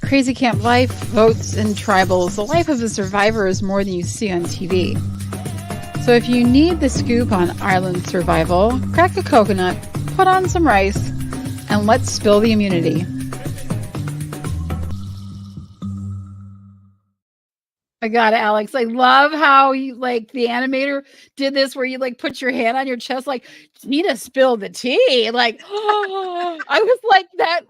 Crazy Camp Life, Votes, and Tribals. The life of a survivor is more than you see on TV. So if you need the scoop on island survival, crack a coconut, put on some rice, and let's spill the immunity. I got it, Alex. I love how you like the animator did this where you like put your hand on your chest, like Gina spilled the tea. Like, oh, I was like that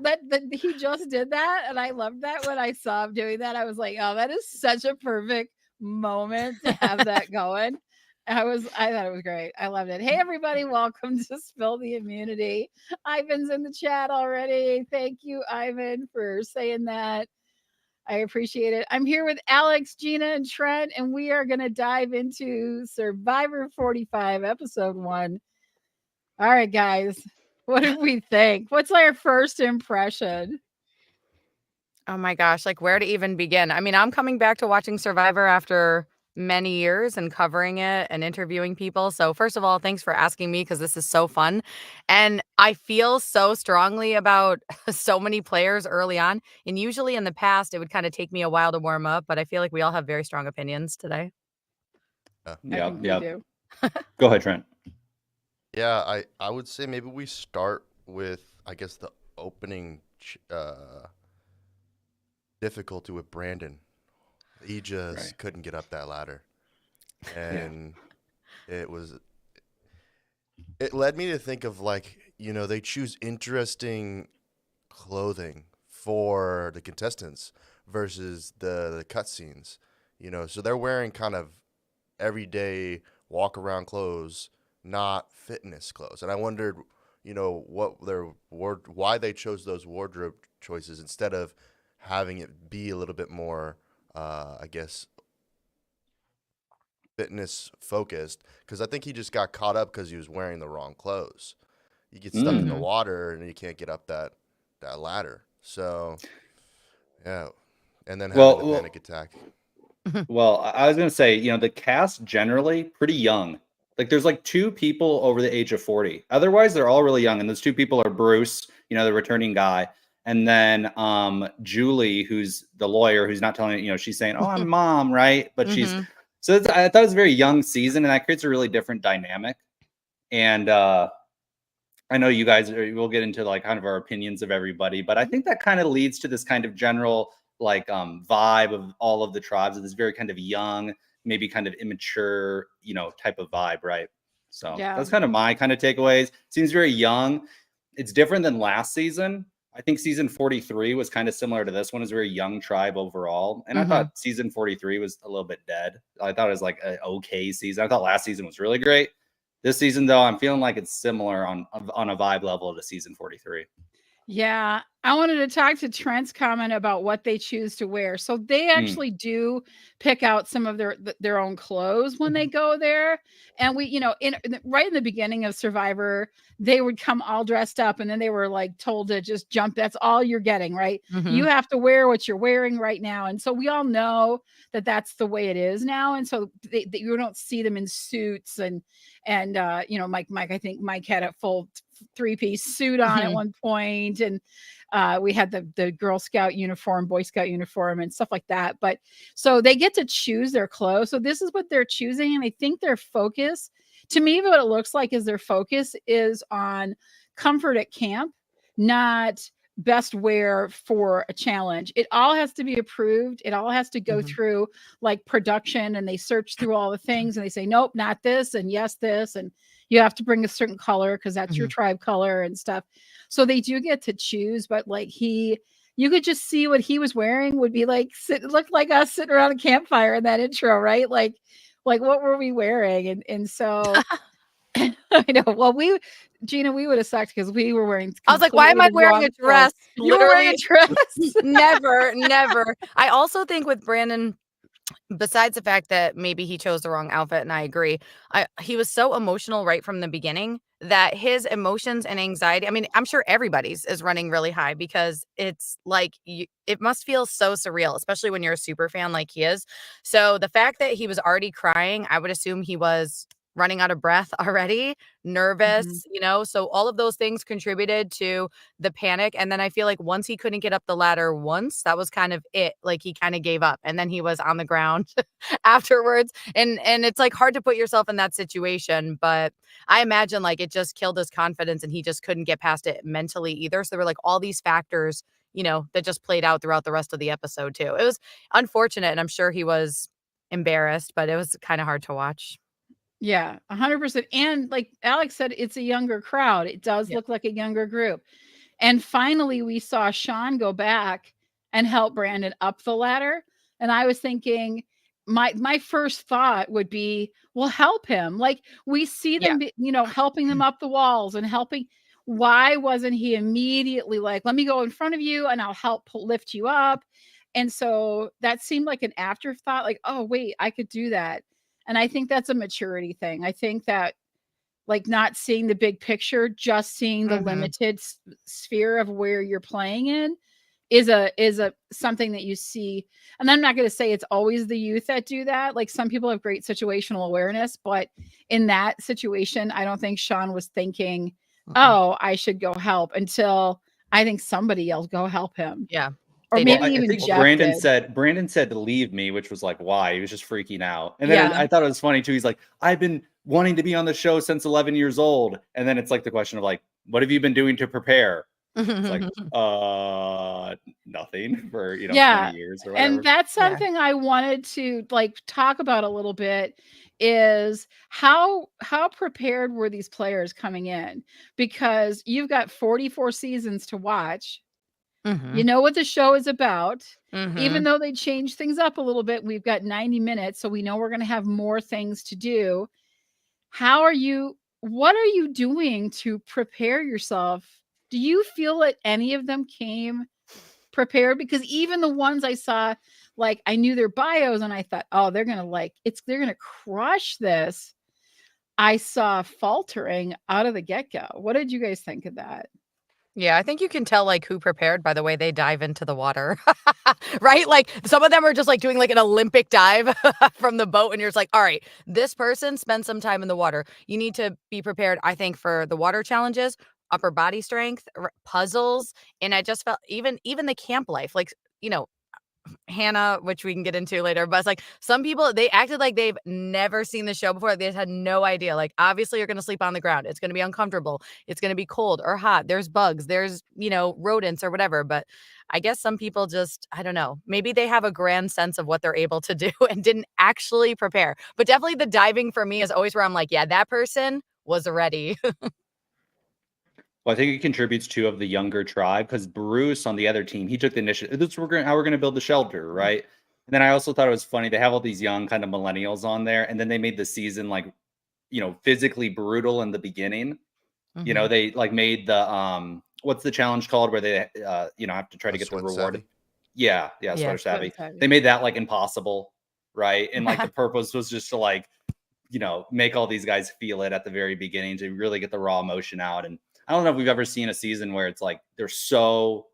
he just did that. And I loved that when I saw him doing that. I was like, oh, that is such a perfect moment to have that going. I thought it was great. I loved it. Hey everybody, welcome to Spill the Immunity. Ivan's in the chat already. Thank you, Ivan, for saying that. I appreciate it. I'm here with Alex, Gina, and Trent, and we are going to dive into Survivor 45, episode 1. All right, guys, what did we think? What's our first impression? Oh my gosh, like where to even begin? I mean, I'm coming back to watching Survivor after many years and covering it and interviewing people. So first of all, thanks for asking me because this is so fun. And I feel so strongly about so many players early on. And usually in the past, it would kind of take me a while to warm up, but I feel like we all have very strong opinions today. Yeah. Do. Go ahead, Trent. Yeah, I would say maybe we start with, I guess, the opening difficulty with Brandon. He just couldn't get up that ladder. And it led me to think of, like, you know, they choose interesting clothing for the contestants versus the cutscenes. You know, so they're wearing kind of everyday walk around clothes, not fitness clothes. And I wondered, you know, why they chose those wardrobe choices instead of having it be a little bit more, I guess, fitness focused. Because I think he just got caught up because he was wearing the wrong clothes. You get stuck in the water and you can't get up that ladder. So, yeah. And then having the panic attack. Well, I was going to say, you know, the cast generally pretty young. Like there's like 2 people over the age of 40. Otherwise, they're all really young. And those 2 people are Bruce, you know, the returning guy. And then Julie, who's the lawyer, who's not telling it, you know, she's saying, oh, I'm mom, right? But I thought it was a very young season, and that creates a really different dynamic. And I know you guys, we'll get into like kind of our opinions of everybody, but I think that kind of leads to this kind of general like vibe of all of the tribes, of this very kind of young, maybe kind of immature, you know, type of vibe, right? So that's kind of my kind of takeaways. Seems very young. It's different than last season. I think season 43 was kind of similar to this one. It's a very young tribe overall. And I thought season 43 was a little bit dead. I thought it was like an okay season. I thought last season was really great. This season, though, I'm feeling like it's similar on a vibe level to season 43. Yeah, I wanted to talk to Trent's comment about what they choose to wear. So they actually do pick out some of their own clothes when they go there. And we, you know, right in the beginning of Survivor, they would come all dressed up and then they were like told to just jump. That's all you're getting, right? You have to wear what you're wearing right now. And so we all know that that's the way it is now. And so you don't see them in suits and you know, Mike, I think Mike had a full 3-piece suit on at one point, and we had the Girl Scout uniform, Boy Scout uniform, and stuff like that. But so they get to choose their clothes. So this is what they're choosing, and I think their focus, to me, what it looks like is their focus is on comfort at camp, not best wear for a challenge. It all has to be approved. It all has to go through like production, and they search through all the things and they say, nope, not this, and yes, this, and you have to bring a certain color because that's your tribe color and stuff. So they do get to choose, but like you could just see what he was wearing would be like, looked like us sitting around a campfire in that intro, right? Like what were we wearing? And so I know. Well, Gina, we would have sucked because we were wearing. I was like, why am I wearing a dress? You were wearing a dress. Never. I also think with Brandon, besides the fact that maybe he chose the wrong outfit, and I agree, he was so emotional right from the beginning that his emotions and anxiety, I mean, I'm sure everybody's is running really high because it's like, it must feel so surreal, especially when you're a super fan like he is. So the fact that he was already crying, I would assume he was running out of breath already, Mhm. nervous, so all of those things contributed to the panic. And then I feel like once he couldn't get up the ladder once, that was kind of it. Like he kind of gave up and then he was on the ground afterwards. And it's like hard to put yourself in that situation, but I imagine like it just killed his confidence and he just couldn't get past it mentally either. So there were like all these factors, that just played out throughout the rest of the episode too. It was unfortunate and I'm sure he was embarrassed, but it was kind of hard to watch. Yeah, 100%. And like Alex said, it's a younger crowd. It does Yeah. look like a younger group. And finally, we saw Sean go back and help Brandon up the ladder. And I was thinking, my first thought would be, well, help him. Like we see Yeah. them, helping them up the walls and helping. Why wasn't he immediately like, let me go in front of you and I'll help lift you up? And so that seemed like an afterthought, like, oh, wait, I could do that. And I think that's a maturity thing. I think that like not seeing the big picture, just seeing the Mhm. limited sphere of where you're playing in is a something that you see. And I'm not going to say it's always the youth that do that. Like some people have great situational awareness, but in that situation, I don't think Sean was thinking, Mm-mm. "Oh, I should go help," until I think somebody else go help him. Yeah. Or They Well, did. maybe I even think Jeff Brandon did. said to leave me, which was like, why? He was just freaking out. And then Yeah. I thought it was funny too. He's like, I've been wanting to be on the show since 11 years old. And then it's like the question of like, what have you been doing to prepare? It's like, nothing for, 20 Yeah. years or And whatever. that's Yeah. something I wanted to like talk about a little bit is how prepared were these players coming in? Because you've got 44 seasons to watch. You Mhm. know what the show is about. Even Mhm. though they changed things up a little bit, we've got 90 minutes, so we know we're going to have more things to do. What are you doing to prepare yourself? Do you feel that any of them came prepared? Because even the ones I saw, like I knew their bios and I thought, oh, they're gonna crush this. I saw faltering out of the get-go. What did you guys think of that? Yeah, I think you can tell, like, who prepared by the way they dive into the water, right? Like, some of them are just, like, doing, like, an Olympic dive from the boat, and you're just like, "Alright, this person spent some time in the water." You need to be prepared, I think, for the water challenges, upper body strength, puzzles, and I just felt even the camp life, like, you know, Hannah, which we can get into later, but it's like some people, they acted like they've never seen the show before. They just had no idea. Like, obviously, you're going to sleep on the ground. It's going to be uncomfortable. It's going to be cold or hot. There's bugs. There's, rodents or whatever. But I guess some people just, I don't know, maybe they have a grand sense of what they're able to do and didn't actually prepare. But definitely the diving for me is always where I'm like, yeah, that person was ready. Well, I think it contributes to of the younger tribe because Bruce on the other team, he took the initiative. This is how we're gonna build the shelter, right? And then I also thought it was funny. They have all these young kind of millennials on there, and then they made the season like, physically brutal in the beginning. Mhm. They like made the what's the challenge called where they have to try to get the Sweat and reward. savvy. Yeah, Yeah. sweater Sweat and savvy. savvy. They made that like impossible, right? And like the purpose was just to like make all these guys feel it at the very beginning to really get the raw emotion out. And I don't know if we've ever seen a season where it's like there's so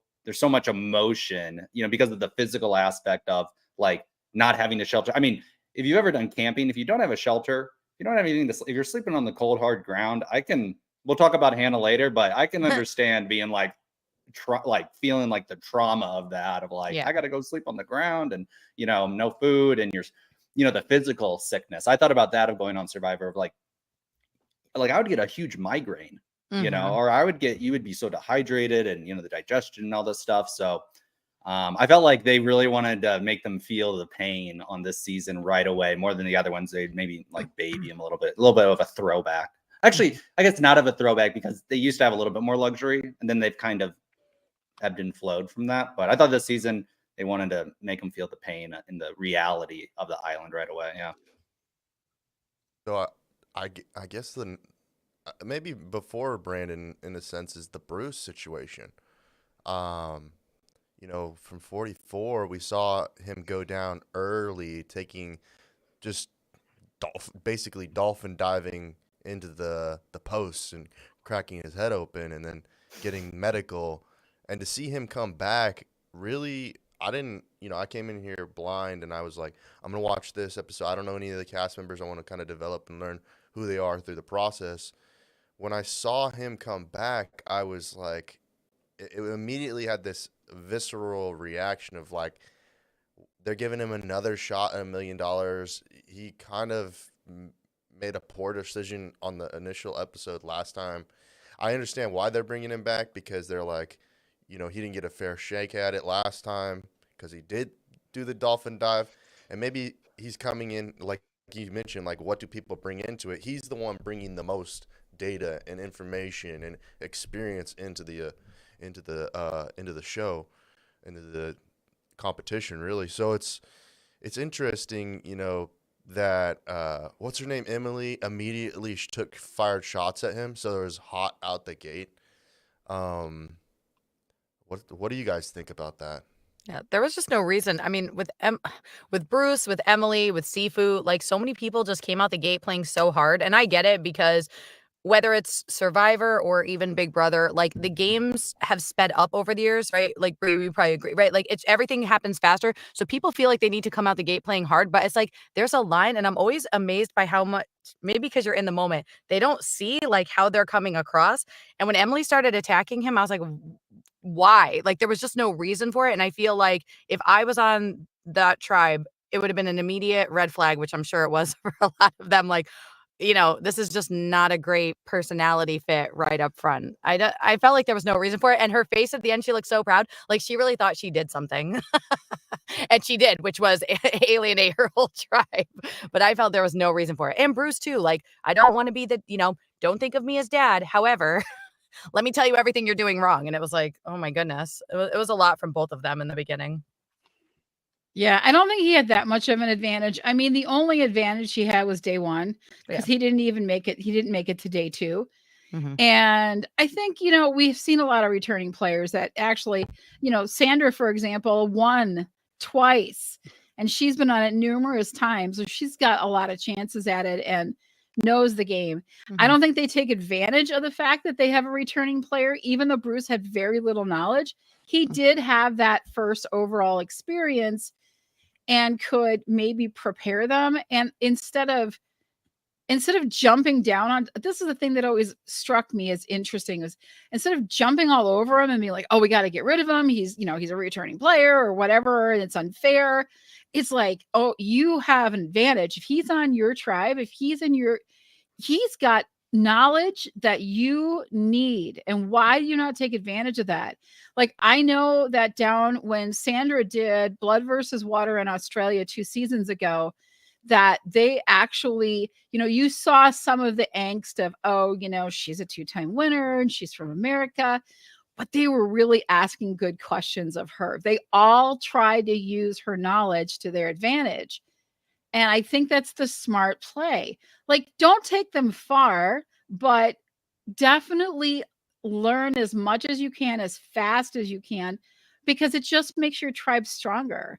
much emotion, because of the physical aspect of like not having a shelter. I mean, if you've ever done camping, if you don't have a shelter, if you don't have anything if you're sleeping on the cold, hard ground, we'll talk about Hannah later, but I can understand being like like feeling like the trauma of that of like Yeah. I got to go sleep on the ground and no food and you're the physical sickness. I thought about that of going on Survivor of like I would get a huge migraine, Mhm. or you would be so dehydrated and the digestion and all this stuff. So I felt like they really wanted to make them feel the pain on this season right away more than the other ones. They'd maybe like baby them a little bit of a throwback. Actually, I guess not of a throwback because they used to have a little bit more luxury and then they've kind of ebbed and flowed from that. But I thought this season they wanted to make them feel the pain and the reality of the island right away. Yeah. So I guess maybe before Brandon, in a sense, is the Bruce situation. Um, from 44, we saw him go down early, taking just basically dolphin diving into the posts and cracking his head open, and then getting medical. And to see him come back, really, I didn't. I came in here blind, and I was like, I'm gonna watch this episode. I don't know any of the cast members. I want to kind of develop and learn who they are through the process. When I saw him come back, I was like, it immediately had this visceral reaction of like, they're giving him another shot at $1 million. He kind of made a poor decision on the initial episode last time. I understand why they're bringing him back, because they're like, he didn't get a fair shake at it last time because he did do the dolphin dive, and maybe he's coming in like you mentioned, like what do people bring into it? He's the one bringing the most data and information and experience into the show, into the competition, really. So it's interesting, that what's her name, Emily, immediately fired shots at him, so it was hot out the gate. What do you guys think about that? Yeah, there was just no reason. I mean, with Bruce, with Emily, with Sifu, like so many people just came out the gate playing so hard, and I get it because whether it's Survivor or even Big Brother, like the games have sped up over the years, right? Like Bree, we probably agree, right? Like it's everything happens faster. So people feel like they need to come out the gate playing hard, but it's like there's a line, and I'm always amazed by how much, maybe because you're in the moment, they don't see like how they're coming across. And when Emily started attacking him, I was like, why? Like there was just no reason for it. And I feel like if I was on that tribe, it would have been an immediate red flag, which I'm sure it was for a lot of them. Like, this is just not a great personality fit right up front. I felt like there was no reason for it. And her face at the end, she looked so proud. Like she really thought she did something. And she did, which was alienate her whole tribe. But I felt there was no reason for it. And Bruce too. Like, I don't want to be don't think of me as dad. However, let me tell you everything you're doing wrong. And it was like, oh my goodness. It was a lot from both of them in the beginning. Yeah, I don't think he had that much of an advantage. I mean, the only advantage he had was day one because he didn't even make it. He didn't make it to day two. Mm-hmm. And I think, we've seen a lot of returning players that actually, Sandra, for example, won twice and she's been on it numerous times. So she's got a lot of chances at it and knows the game. Mm-hmm. I don't think they take advantage of the fact that they have a returning player, even though Bruce had very little knowledge. He did have that first overall experience and could maybe prepare them. And instead of jumping down on, this is the thing that always struck me as interesting, was instead of jumping all over him and being like, oh, we got to get rid of him, he's a returning player or whatever, and it's unfair. It's like, oh, you have an advantage. If he's on your tribe, if he's got knowledge that you need. And why do you not take advantage of that? Like, I know that down when Sandra did Blood versus Water in Australia 2 seasons ago, that they actually, you saw some of the angst of, oh, she's a 2-time winner and she's from America, but they were really asking good questions of her. They all tried to use her knowledge to their advantage. And I think that's the smart play. Like, don't take them far, but definitely learn as much as you can, as fast as you can, because it just makes your tribe stronger.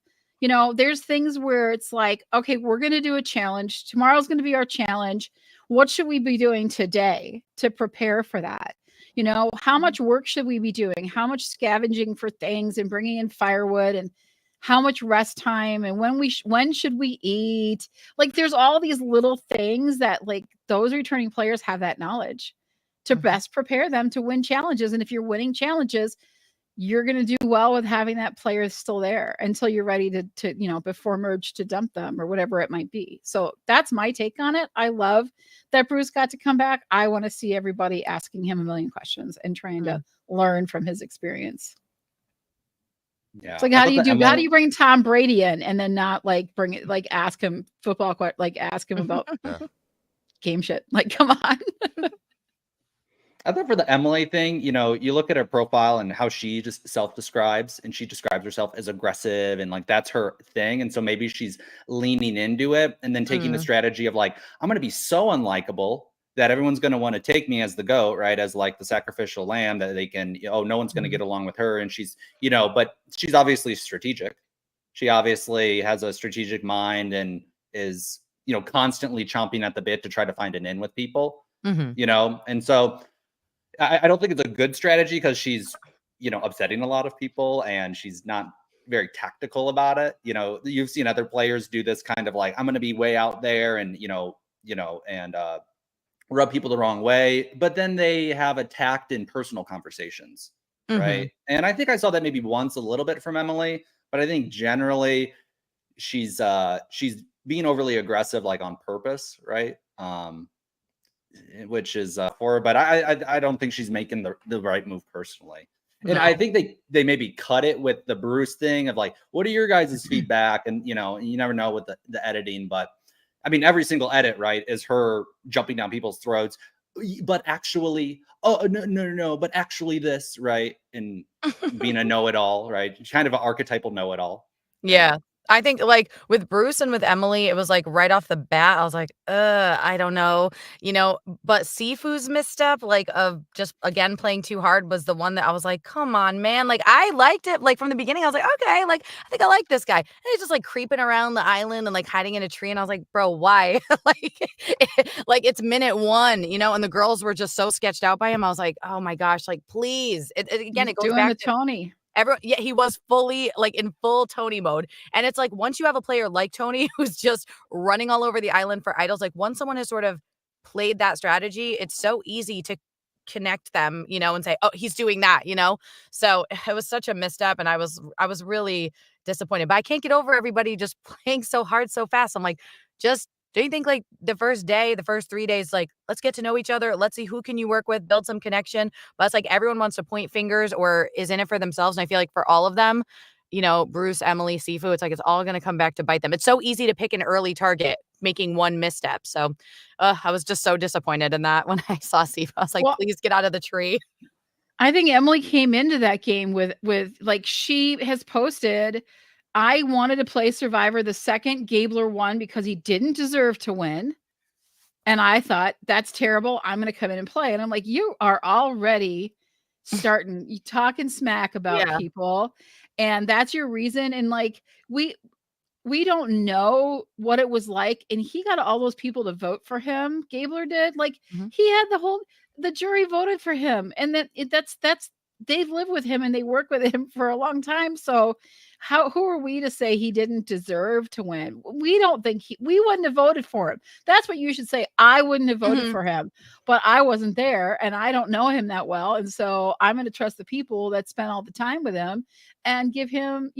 There's things where it's like, okay, we're going to do a challenge. Tomorrow's going to be our challenge. What should we be doing today to prepare for that? How much work should we be doing? How much scavenging for things and bringing in firewood, and how much rest time, and when should we eat? Like, there's all these little things that, like, those returning players have that knowledge to best prepare them to win challenges. And if you're winning challenges, you're going to do well with having that player still there until you're ready to before merge, to dump them or whatever it might be. So that's my take on it. I love that Bruce got to come back. I want to see everybody asking him a million questions and trying to learn from his experience. Yeah. It's like, how do you bring Tom Brady in and then not like bring it, like ask him football, like ask him about game shit? Like, come on. I thought for the Emily thing, you look at her profile and how she just self-describes, and she describes herself as aggressive, and like that's her thing. And so maybe she's leaning into it and then taking the strategy of like, I'm going to be so unlikable that everyone's going to want to take me as the GOAT, right? As like the sacrificial lamb that they can, no one's going to get along with her. And she's, but she's obviously strategic. She obviously has a strategic mind and is, constantly chomping at the bit to try to find an in with people, and so I don't think it's a good strategy because she's, upsetting a lot of people and she's not very tactical about it. You've seen other players do this kind of like, I'm going to be way out there and, and rub people the wrong way, but then they have a tact in personal conversations, right? And I think I saw that maybe once a little bit from Emily, but I think generally she's being overly aggressive, like on purpose, right? Which is for her, but I don't think she's making the right move personally. And I No. think they maybe cut it with the Bruce thing of like, what are your guys' feedback? And you never know with the editing, but I mean, every single edit, right, is her jumping down people's throats. But actually, oh no, but actually this, right, and being a know-it-all, right, kind of an archetypal know-it-all. Right? Yeah. I think, like, with Bruce and with Emily, it was, like, right off the bat, I was like, I don't know," but Sifu's misstep, like, of just, again, playing too hard was the one that I was like, "Come on, man," like, I liked it, like, from the beginning, I was like, "Okay, like, I think I like this guy," and he's just, like, creeping around the island and, like, hiding in a tree, and I was like, "Bro, why?" Like, like, it's minute 1, and the girls were just so sketched out by him, I was like, "Oh my gosh, like, please." Again, He's it goes doing back the to Tony. yeah, he was fully, like, in full Tony mode, and it's like, once you have a player like Tony who's just running all over the island for idols, like, once someone has sort of played that strategy, it's so easy to connect them, and say, "Oh, he's doing that," So, it was such a misstep, and I was really disappointed, but I can't get over everybody just playing so hard so fast. I'm like, just don't you think, like, the first day, the first 3 days, like, let's get to know each other, let's see who can you work with, build some connection, but it's like everyone wants to point fingers or is in it for themselves, and I feel like for all of them, Bruce, Emily, Sifu, it's like it's all gonna come back to bite them. It's so easy to pick an early target, making one misstep, so, I was just so disappointed in that when I saw Sifu. I was like, Well, "Please get out of the tree." I think Emily came into that game with like she has posted, I wanted to play Survivor the second Gabler won because he didn't deserve to win. And I thought, that's terrible. I'm going to come in and play. And I'm like, you are already starting you talking smack about Yeah. people. And that's your reason. And like we don't know what it was like, and he got all those people to vote for him. Gabler did. Like Mhm. he had the jury voted for him, and that's they've lived with him and they work with him for a long time. So who are we to say he didn't deserve to win? We don't think we wouldn't have voted for him. That's what you should say. I wouldn't have voted Mhm. for him, but I wasn't there and I don't know him that well, and so I'm going to trust the people that spent all the time with him and give him,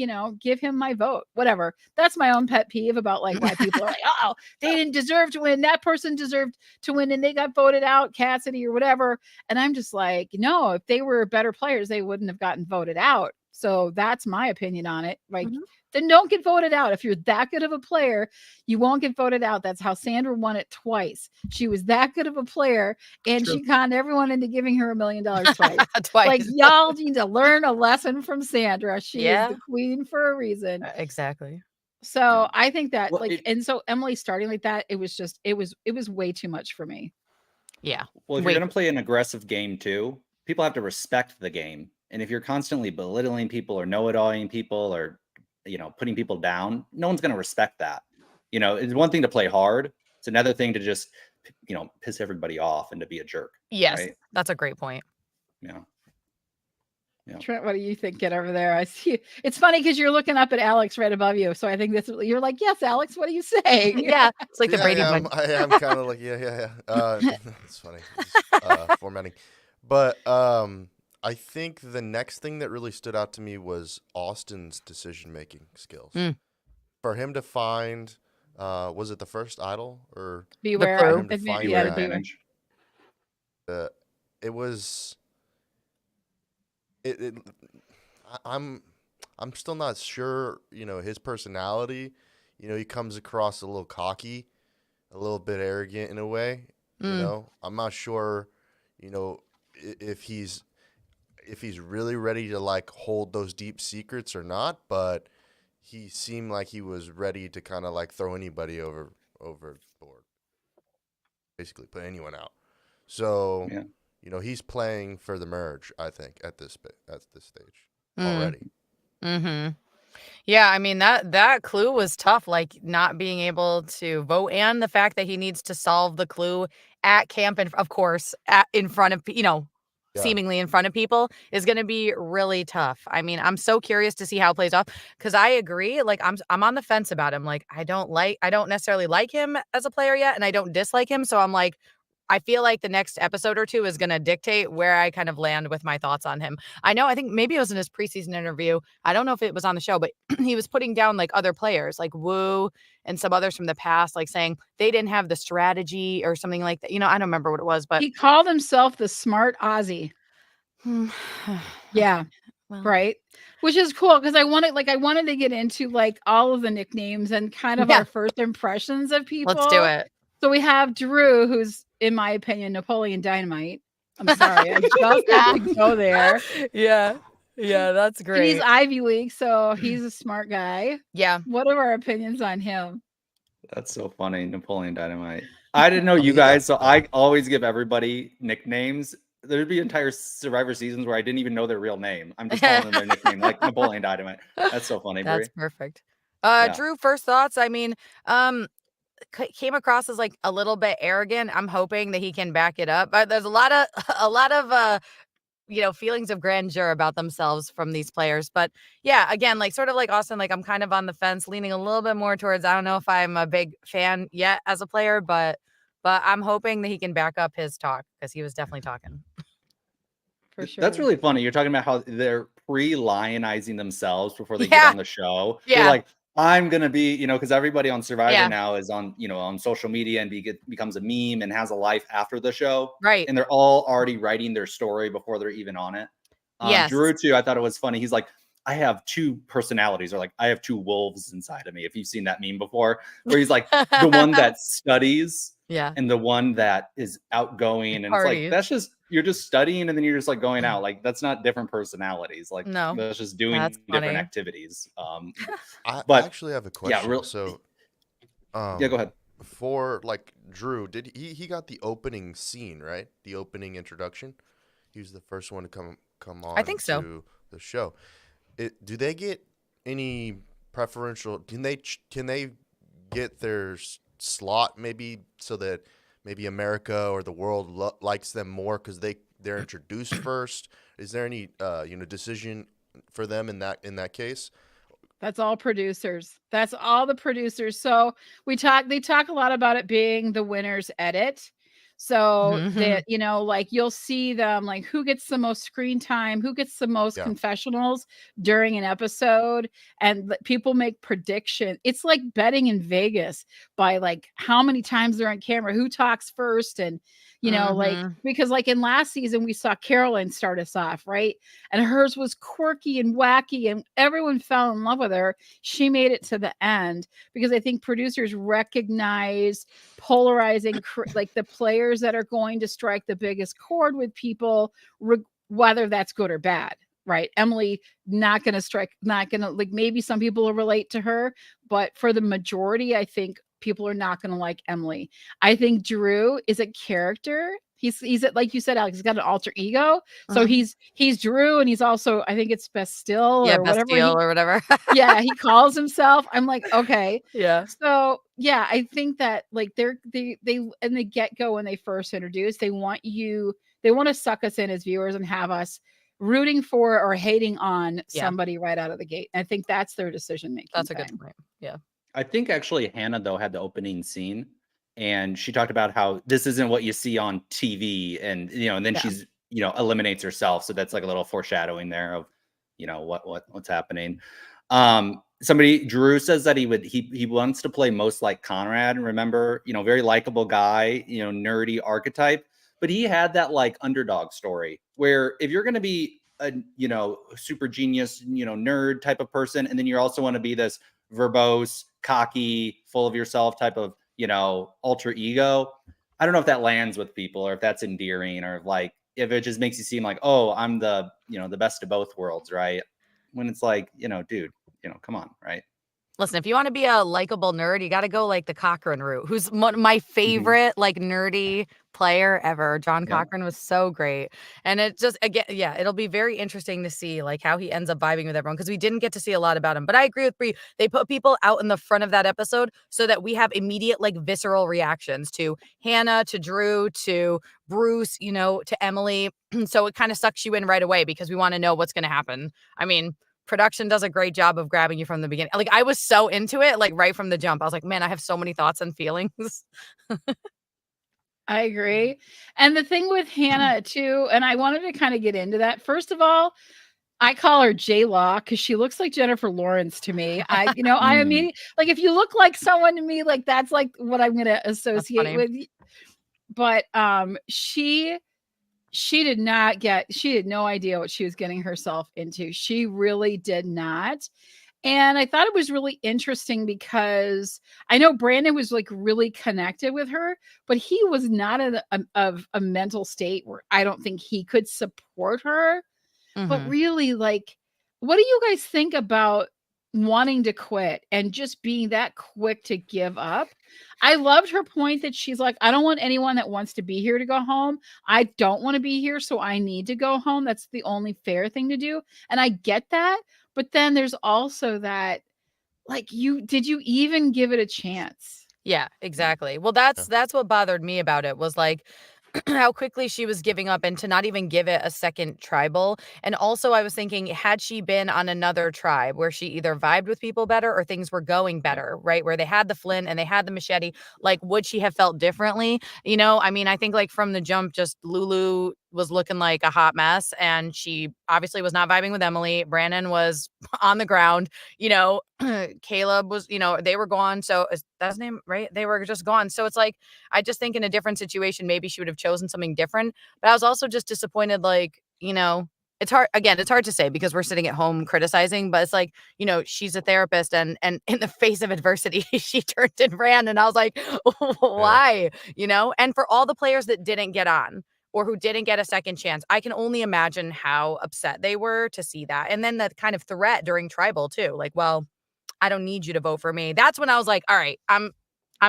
give him my vote. Whatever. That's my own pet peeve about like why people are like, oh, they didn't deserve to win. That person deserved to win and they got voted out, Cassidy or whatever. And I'm just like, no, if they were better players, they wouldn't have gotten voted out. So that's my opinion on it. Like, Mhm. then don't get voted out. If you're that good of a player, you won't get voted out. That's how Sandra won it twice. She was that good of a player and True. she conned everyone into giving her $1 million twice. Like, Twice. y'all need to learn a lesson from Sandra. She is Yeah. the queen for a reason. Exactly. So Yeah. I think that Well, and so Emily starting like that, it was just it was way too much for me. Yeah. well, if you're Wait. gonna play an aggressive game too, people have to respect the game. And if you're constantly belittling people or know-it-alling people or putting people down, no one's gonna respect that. It's one thing to play hard. It's another thing to just piss everybody off and to be a jerk, Yes, right? that's a great point. Yeah. Yeah. Trent, what are you thinking over there? I see. It's funny because you're looking up at Alex right above you. So I think you're like, yes, Alex, what are you saying? Yeah, it's like the Yeah, I Brady am. Bunch. I am kind of like, yeah. It's funny. Just, formatting. But I think the next thing that really stood out to me was Austin's decision-making skills. Mm. For him to find, was it the first idol or The Beware. for clue. him to find Yeah, Beware the that? beware. advantage. It was it. I'm still not sure. His personality. He comes across a little cocky, a little bit arrogant in a way. Mm. I'm not sure. If he's really ready to like hold those deep secrets or not, but he seemed like he was ready to kind of like throw anybody overboard, basically put anyone out. So, Yeah. he's playing for the merge, I think, at this stage Mm. already. Mm-hmm. Yeah, I mean that clue was tough, like not being able to vote and the fact that he needs to solve the clue at camp and of course in front of Yeah. seemingly in front of people is going to be really tough. I mean, I'm so curious to see how it plays off cuz I agree, like I'm on the fence about him. Like I don't necessarily like him as a player yet and I don't dislike him, so I'm like I feel like the next episode or two is going to dictate where I kind of land with my thoughts on him. I think maybe it was in his preseason interview. I don't know if it was on the show, but he was putting down like other players like Wu and some others from the past, like saying they didn't have the strategy or something like that. I don't remember what it was, but He called himself the smart Aussie. Yeah. Well, Right. Which is cool because I wanted to get into like all of the nicknames and kind of our first impressions of people. let's do it. So we have Drew, who's, in my opinion, Napoleon Dynamite. I'm sorry. I just have to go there. Yeah. Yeah, that's And great. he's Ivy League, so he's a smart guy. Yeah. What are our opinions on him? That's so funny, Napoleon Dynamite. I didn't know you guys, so I always give everybody nicknames. There'd be entire Survivor seasons where I didn't even know their real name. I'm just calling them their nickname, like Napoleon Dynamite. That's so funny, Brie. That's perfect. Yeah. Drew, first thoughts. I mean, came across as like a little bit arrogant. I'm hoping that he can back it up. But there's a lot of feelings of grandeur about themselves from these players. But yeah, again, like sort of like Austin, like I'm kind of on the fence, leaning a little bit more towards, I don't know if I'm a big fan yet as a player, but I'm hoping that he can back up his talk because he was definitely talking. For sure. That's really funny. You're talking about how they're pre-lionizing themselves before they get on the show. Yeah. They're like, I'm gonna be, because everybody on Survivor now is on, on social media and becomes a meme and has a life after the show. Right. And they're all already writing their story before they're even on it. Yes. Drew too, I thought it was funny. He's like, I have two personalities, or like I have two wolves inside of me. If you've seen that meme before, where he's like the one that studies. Yeah. And the one that is outgoing, and it's like, that's just, you're just studying and then you're just like going out. Like, that's not different personalities. Like, no, that's just doing different activities. I but actually have a question. Yeah, so yeah, go ahead. For like Drew, did he got the opening scene, right? The opening introduction. He was the first one to come on. I think so. To the show. Do they get any preferential? Can they get their slot maybe so that maybe America or the world likes them more because they're introduced first? Is there any decision for them in that case? That's all producers. That's all the producers. So they talk a lot about it being the winner's edit. So that, like you'll see them like who gets the most screen time, who gets the most confessionals during an episode, and people make prediction. It's like betting in Vegas by like how many times they're on camera, who talks first, and like because like in last season we saw Carolyn start us off, right? And hers was quirky and wacky and everyone fell in love with her. She made it to the end because I think producers recognize polarizing like the players that are going to strike the biggest chord with people, whether that's good or bad. Right. Emily, not going to like, maybe some people will relate to her, but for the majority, I think people are not going to like Emily. I think Drew is a character. He's like you said, Alex, he's got an alter ego. So he's Drew, and he's also, I think it's Bastille or whatever. Bastille or whatever. Yeah, he calls himself. I'm like, okay. Yeah. So yeah, I think that like they in the get-go when they first introduced, they want to suck us in as viewers and have us rooting for or hating on somebody right out of the gate. And I think that's their decision making. That's a good point. Yeah. I think actually Hannah though had the opening scene, and she talked about how this isn't what you see on TV, and and then she's eliminates herself. So that's like a little foreshadowing there of what's happening. Drew says that he wants to play most like Conrad. Remember, very likable guy, nerdy archetype. But he had that like underdog story where if you're going to be a, super genius, nerd type of person, and then you also want to be this verbose, cocky, full of yourself type of, alter ego. I don't know if that lands with people or if that's endearing or like, if it just makes you seem like, oh, I'm the, the best of both worlds. Right. When it's like, dude, come on. Right. Listen, if you want to be a likable nerd, you got to go like the Cochran route, who's my favorite like nerdy player ever. John Cochran was so great. And it just, again, it'll be very interesting to see like how he ends up vibing with everyone because we didn't get to see a lot about him. But I agree with Brie. They put people out in the front of that episode so that we have immediate like visceral reactions to Hannah, to Drew, to Bruce, to Emily. So it kind of sucks you in right away because we want to know what's going to happen. I mean, production does a great job of grabbing you from the beginning. Like I was so into it, like right from the jump. I was like, man, I have so many thoughts and feelings. I agree. And the thing with Hannah too, and I wanted to kind of get into that. First of all, I call her J Law because she looks like Jennifer Lawrence to me. I Mm, immediately like if you look like someone to me, like that's like what I'm gonna That's associate funny. with. But she had no idea what she was getting herself into. She really did not. And I thought it was really interesting because I know Brandon was like really connected with her, but he was not in of a mental state where I don't think he could support her. But Mhm. really, like, what do you guys think about wanting to quit and just being that quick to give up? I loved her point that she's like, I don't want anyone that wants to be here to go home. I don't want to be here, so I need to go home. That's the only fair thing to do. And I get that. But then there's also that, like, did you even give it a chance? Yeah, exactly. Well, Yeah. that's what bothered me about it was like how quickly she was giving up and to not even give it a second tribal. And also I was thinking, had she been on another tribe where she either vibed with people better or things were going better, right? Where they had the flint and they had the machete, like would she have felt differently? You know, I mean, I think like from the jump, just Lulu was looking like a hot mess and she obviously was not vibing with Emily. Brandon was on the ground, you know, Caleb was, you know, they were gone. So is that his name, right? They were just gone. So it's like, I just think in a different situation, maybe she would have chosen something different. But I was also just disappointed, like, you know, it's hard to say because we're sitting at home criticizing, but it's like, you know, she's a therapist and in the face of adversity, she turned and ran. And I was like, Yeah. why? You know, and for all the players that didn't get on or who didn't get a second chance, I can only imagine how upset they were to see that. And then the kind of threat during tribal too, like, well, I don't need you to vote for me. That's when I was like, all right, I'm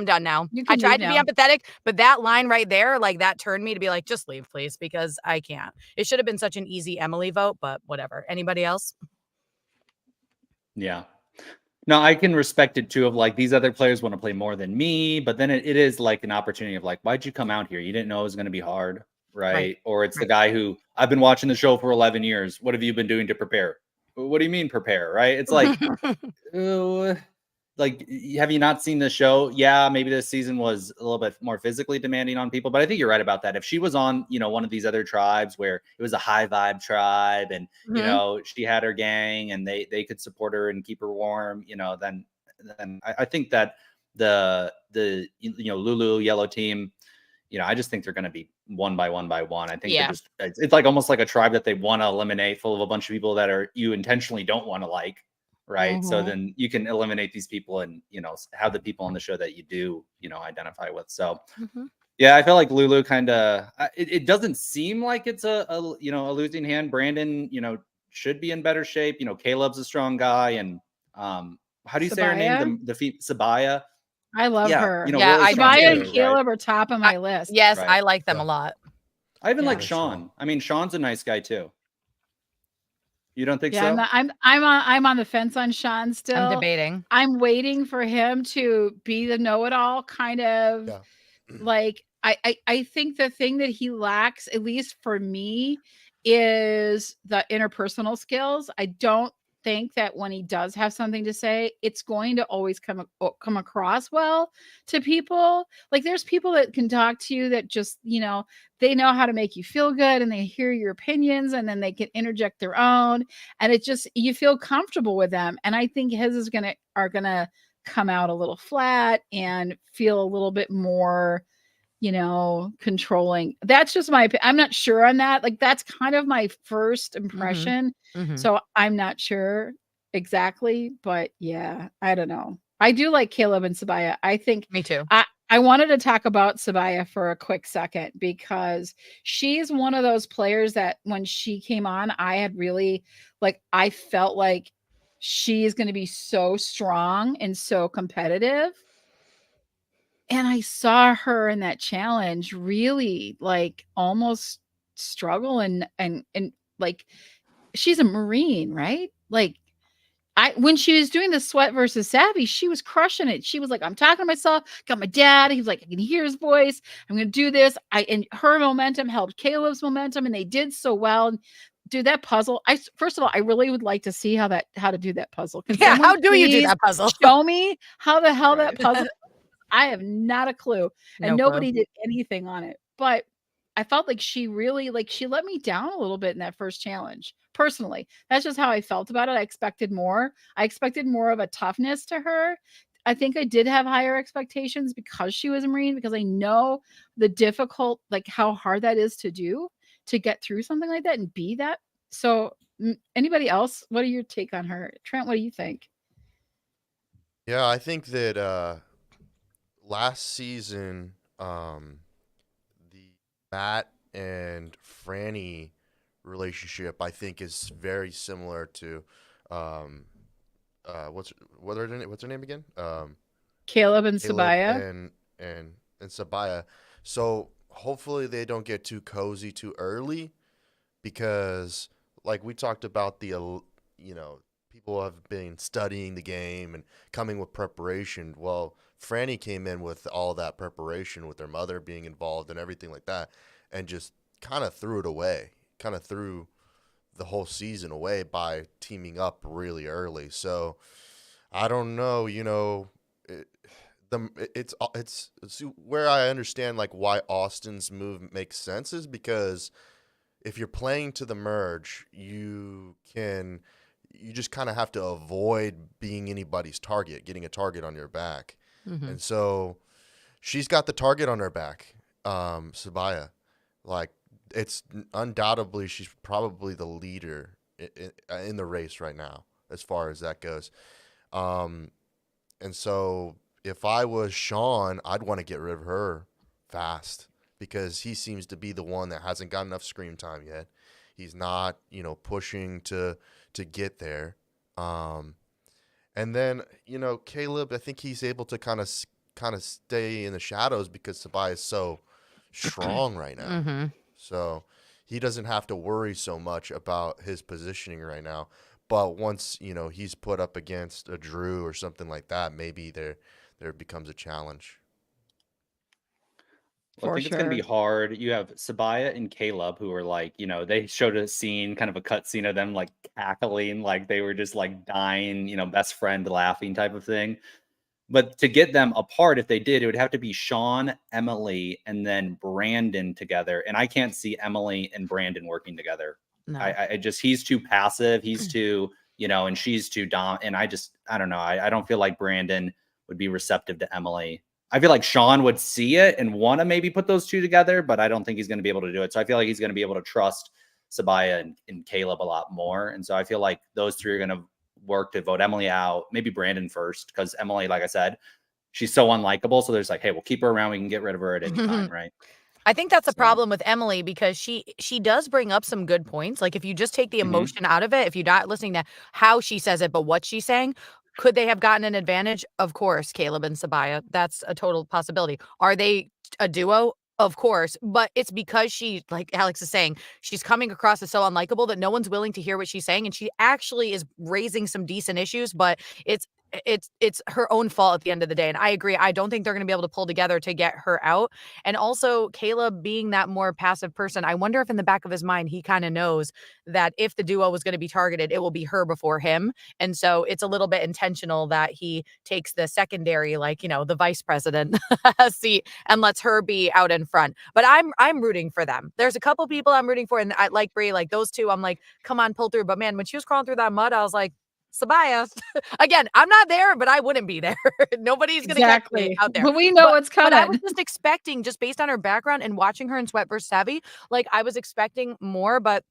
done now. You I can leave tried to be now. empathetic, but that line right there, like that turned me to be like, just leave, please, because I can't. It should have been such an easy Emily vote, but whatever. Anybody else? yeah. No, I can respect it too. Of like these other players want to play more than me, but then it is like an opportunity of like, why'd you come out here? You didn't know it was going to be hard, Right. right? Or it's the Right. guy who I've been watching the show for 11 years. What have you been doing to prepare? What do you mean prepare? Right? It's like, have you not seen the show? Yeah, maybe this season was a little bit more physically demanding on people, but I think you're right about that. If she was on, one of these other tribes where it was a high vibe tribe and, Mhm. she had her gang and they could support her and keep her warm, then I think that the Lulu yellow team, I just think they're going to be one by one by one. I think they're Yeah. just, it's like almost like a tribe that they want to eliminate, full of a bunch of people that you intentionally don't want to like. Right. So Mhm. then you can eliminate these people and, have the people on the show that you do, identify with. So Mhm. yeah, I feel like Lulu kind of, it doesn't seem like it's a losing hand. Brandon, should be in better shape. Caleb's a strong guy. And how do you say her name? Sabaya? Sabaya. I love Yeah. her. Yeah, Really I do strong Sabaya and too. too. Right. Caleb are top of I, my list. yes, Right. I like them Yeah. a lot. I even Yeah. like Very Sean. strong. I mean, Sean's a nice guy too. You don't think Yeah, so? I'm on the fence on Sean I'm still. debating. I'm waiting for him to be the know-it-all kind of Yeah. like I think the thing that he lacks, at least for me, is the interpersonal skills. I don't think that when he does have something to say, it's going to always come across well to people. Like there's people that can talk to you that just, they know how to make you feel good and they hear your opinions and then they can interject their own and it just you feel comfortable with them. And I think his are gonna come out a little flat and feel a little bit more controlling. That's just I'm not sure on that. Like that's kind of my first Mhm. impression. Mhm. So I'm not sure exactly, but yeah, I don't know. I do like Caleb and Sabaya. I think Me too. I wanted to talk about Sabaya for a quick second because she's one of those players that when she came on, I had really I felt like she is going to be so strong and so competitive. And I saw her in that challenge really almost struggle and like she's a Marine, right? Like I when she was doing the sweat versus savvy, she was crushing it. She was like, I'm talking to myself, got my dad. He was like, I can hear his voice. I'm gonna do this. And her momentum helped Caleb's momentum, and they did so well. And do that puzzle. First of all, I really would like to see how to do that puzzle. Can Yeah, someone how do you do please that puzzle? show me how the hell that Right. puzzle I have not a clue, and No clue. nobody did anything on it. But I felt like she really she let me down a little bit in that first challenge. Personally, that's just how I felt about it. I expected more. I expected more of a toughness to her. I think I did have higher expectations because she was a Marine, because I know the difficult, like how hard that is to do, to get through something like that and be that. So, anybody else? What are your take on her, Trent? What do you think? Yeah, I think that last season, the Matt and Franny relationship, I think, is very similar to um, what's her name again? Caleb and Caleb Sabaya. and Sabaya. So hopefully they don't get too cozy too early, because like we talked about people have been studying the game and coming with preparation. Well, Franny came in with all that preparation, with their mother being involved and everything like that, and just kind of threw it away. Kind of threw the whole season away by teaming up really early. So I don't know, it's where I understand like why Austin's move makes sense is because if you're playing to the merge, you just kind of have to avoid being anybody's target, getting a target on your back. Mhm. And so she's got the target on her back, Sabaya. Like, it's undoubtedly she's probably the leader in the race right now, as far as that goes. Um, and so if I was Sean, I'd want to get rid of her fast, because he seems to be the one that hasn't got enough screen time yet. He's not, pushing to get there. And then, Caleb, I think he's able to kind of stay in the shadows because Sabai is so strong right now. Mm-hmm. So he doesn't have to worry so much about his positioning right now. But once, he's put up against a Drew or something like that, maybe there becomes a challenge. Well, I For think it's going to be sure. hard. You have Sabaya and Caleb, who are like, they showed a scene, kind of a cut scene of them like cackling, like they were just like dying, best friend laughing type of thing. But to get them apart, if they did, it would have to be Sean, Emily, and then Brandon together. And I can't see Emily and Brandon working together. No. I just, he's too passive. He's too, and she's too dom. And I don't know. I don't feel like Brandon would be receptive to Emily. I feel like Sean would see it and want to maybe put those two together, but I don't think he's going to be able to do it. So I feel like he's going to be able to trust Sabaya and Caleb a lot more. And so I feel like those three are going to work to vote Emily out, maybe Brandon first, because Emily, like I said, she's so unlikable. So there's like, hey, we'll keep her around. We can get rid of her at any time, right? I think that's a So- problem with Emily, because she does bring up some good points. Like, if you just take the emotion out of it, if you're not listening to how she says it, but what she's saying, could they have gotten an advantage? Of course, Caleb and Sabaya. That's a total possibility. Are they a duo? Of course. But it's because she, like Alex is saying, she's coming across as so unlikable that no one's willing to hear what she's saying. And she actually is raising some decent issues, but it's her own fault at the end of the day. And I agree. I don't think they're going to be able to pull together to get her out. And also, Caleb being that more passive person, I wonder if in the back of his mind, he kind of knows that if the duo was going to be targeted, it will be her before him. And so it's a little bit intentional that he takes the secondary, like, the vice president seat and lets her be out in front. But I'm rooting for them. There's a couple people I'm rooting for. And I like Brie, like those two, I'm like, come on, pull through. But man, when she was crawling through that mud, I was like, Sabaya. Again, I'm not there, but I wouldn't be there. Nobody's going to catch me out there. But we know what's But I was coming. just expecting, just based on her background and watching her in Sweat vs. Savvy, like I was expecting more, but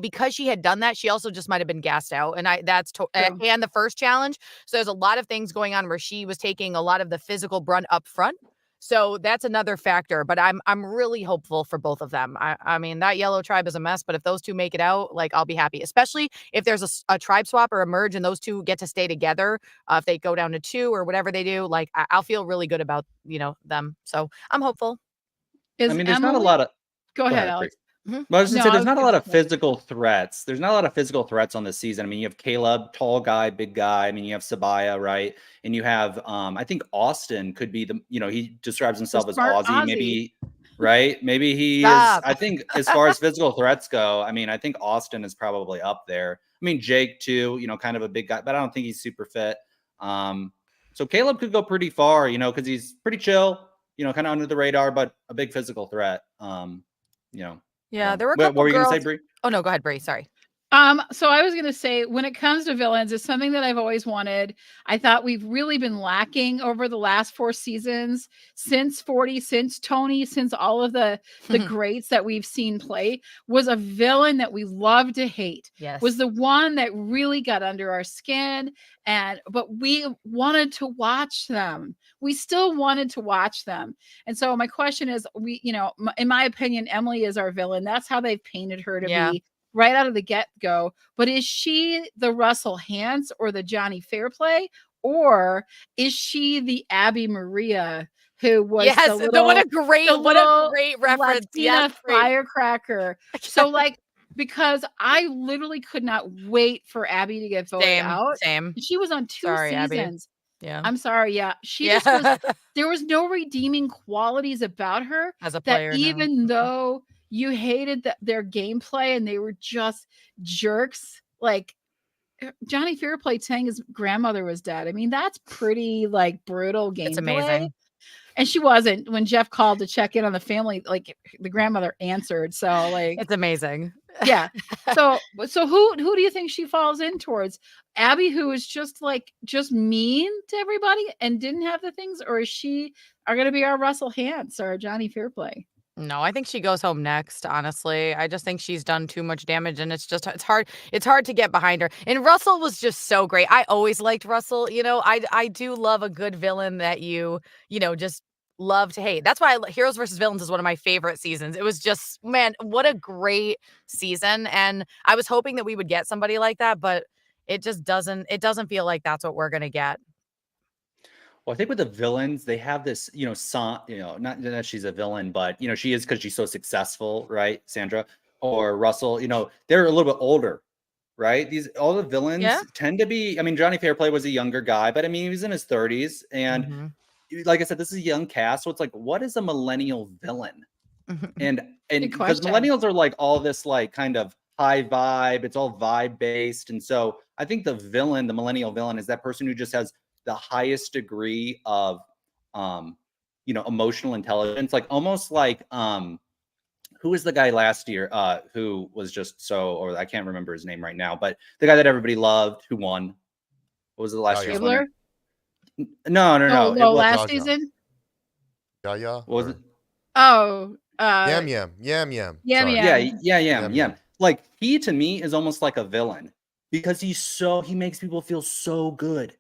because she had done that, she also just might have been gassed out. And and the first challenge. So there's a lot of things going on where she was taking a lot of the physical brunt up front. So that's another factor, but I'm really hopeful for both of them. I mean, that yellow tribe is a mess, but if those two make it out, like, I'll be happy, especially if there's a tribe swap or a merge and those two get to stay together. If they go down to 2 or whatever they do, like, I'll feel really good about, them. So I'm hopeful. I mean, there's not a lot of. Go ahead, Brie. Alex. Well, I was going to say, No, I there's was not a gonna lot of say- physical threats. There's not a lot of physical threats on this season. I mean, you have Caleb, tall guy, big guy. I mean, you have Sabaya, right? And you have, I think Austin could be he describes himself as smart Aussie, Aussie. maybe, right? Maybe he Stop. is. I think as far as physical threats go, I mean, I think Austin is probably up there. I mean, Jake too, kind of a big guy, but I don't think he's super fit. So Caleb could go pretty far, you know, because he's pretty chill, you know, kind of under the radar, but a big physical threat. You know. Yeah, So. there were a What couple were you gonna say, girls. Brie? Oh no, go ahead, Bree. Sorry. So I was gonna say, when it comes to villains, it's something that I've always wanted. I thought we've really been lacking over the last 4 seasons, since 40, since Tony, since all of the greats that we've seen play, was a villain that we love to hate. Yes. Was the one that really got under our skin, but we wanted to watch them. We still wanted to watch them. And so my question is, in my opinion, Emily is our villain. That's how they've painted her to be right out of the get-go. But is she the Russell Hantz or the Johnny Fairplay, or is she the Abby Maria who was Yes, what a great reference. Latina firecracker? So like, because I literally could not wait for Abby to get voted out. Same. She was on 2 Sorry, seasons. Abby. Yeah. I'm sorry. Yeah. She just was, there was no redeeming qualities about her as a player. That even though you hated their gameplay and they were just jerks, like Johnny Fairplay saying his grandmother was dead. I mean, that's pretty like brutal gameplay. It's amazing. And she wasn't. When Jeff called to check in on the family, like the grandmother answered. So like, it's amazing. Yeah. So who do you think she falls in towards? Abby, who is just mean to everybody and didn't have the things, or is she going to be our Russell Hantz or Johnny Fairplay? No, I think she goes home next, honestly. I just think she's done too much damage, and it's hard to get behind her. And Russell was just so great. I always liked Russell. You know, I do love a good villain that you know, just love to hate. That's why Heroes versus Villains is one of my favorite seasons. It was just, man, what a great season. And I was hoping that we would get somebody like that, but it just doesn't feel like that's what we're going to get. Well, I think with the villains, they have this, not that she's a villain, but, she is because she's so successful, right? Sandra or Russell, they're a little bit older, right? All the villains tend to be, I mean, Johnny Fairplay was a younger guy, but I mean, he was in his 30s. And like I said, this is a young cast. So it's like, what is a millennial villain? And because millennials are like all this like kind of high vibe, it's all vibe based. And so I think the millennial villain is that person who just has the highest degree of emotional intelligence, like almost like who was the guy last year who was just or I can't remember his name right now, but the guy that everybody loved who won. What was the last year's winner? No. Last season. Yeah. What was it? Oh, Yam. Yeah. Like he to me is almost like a villain because he makes people feel so good.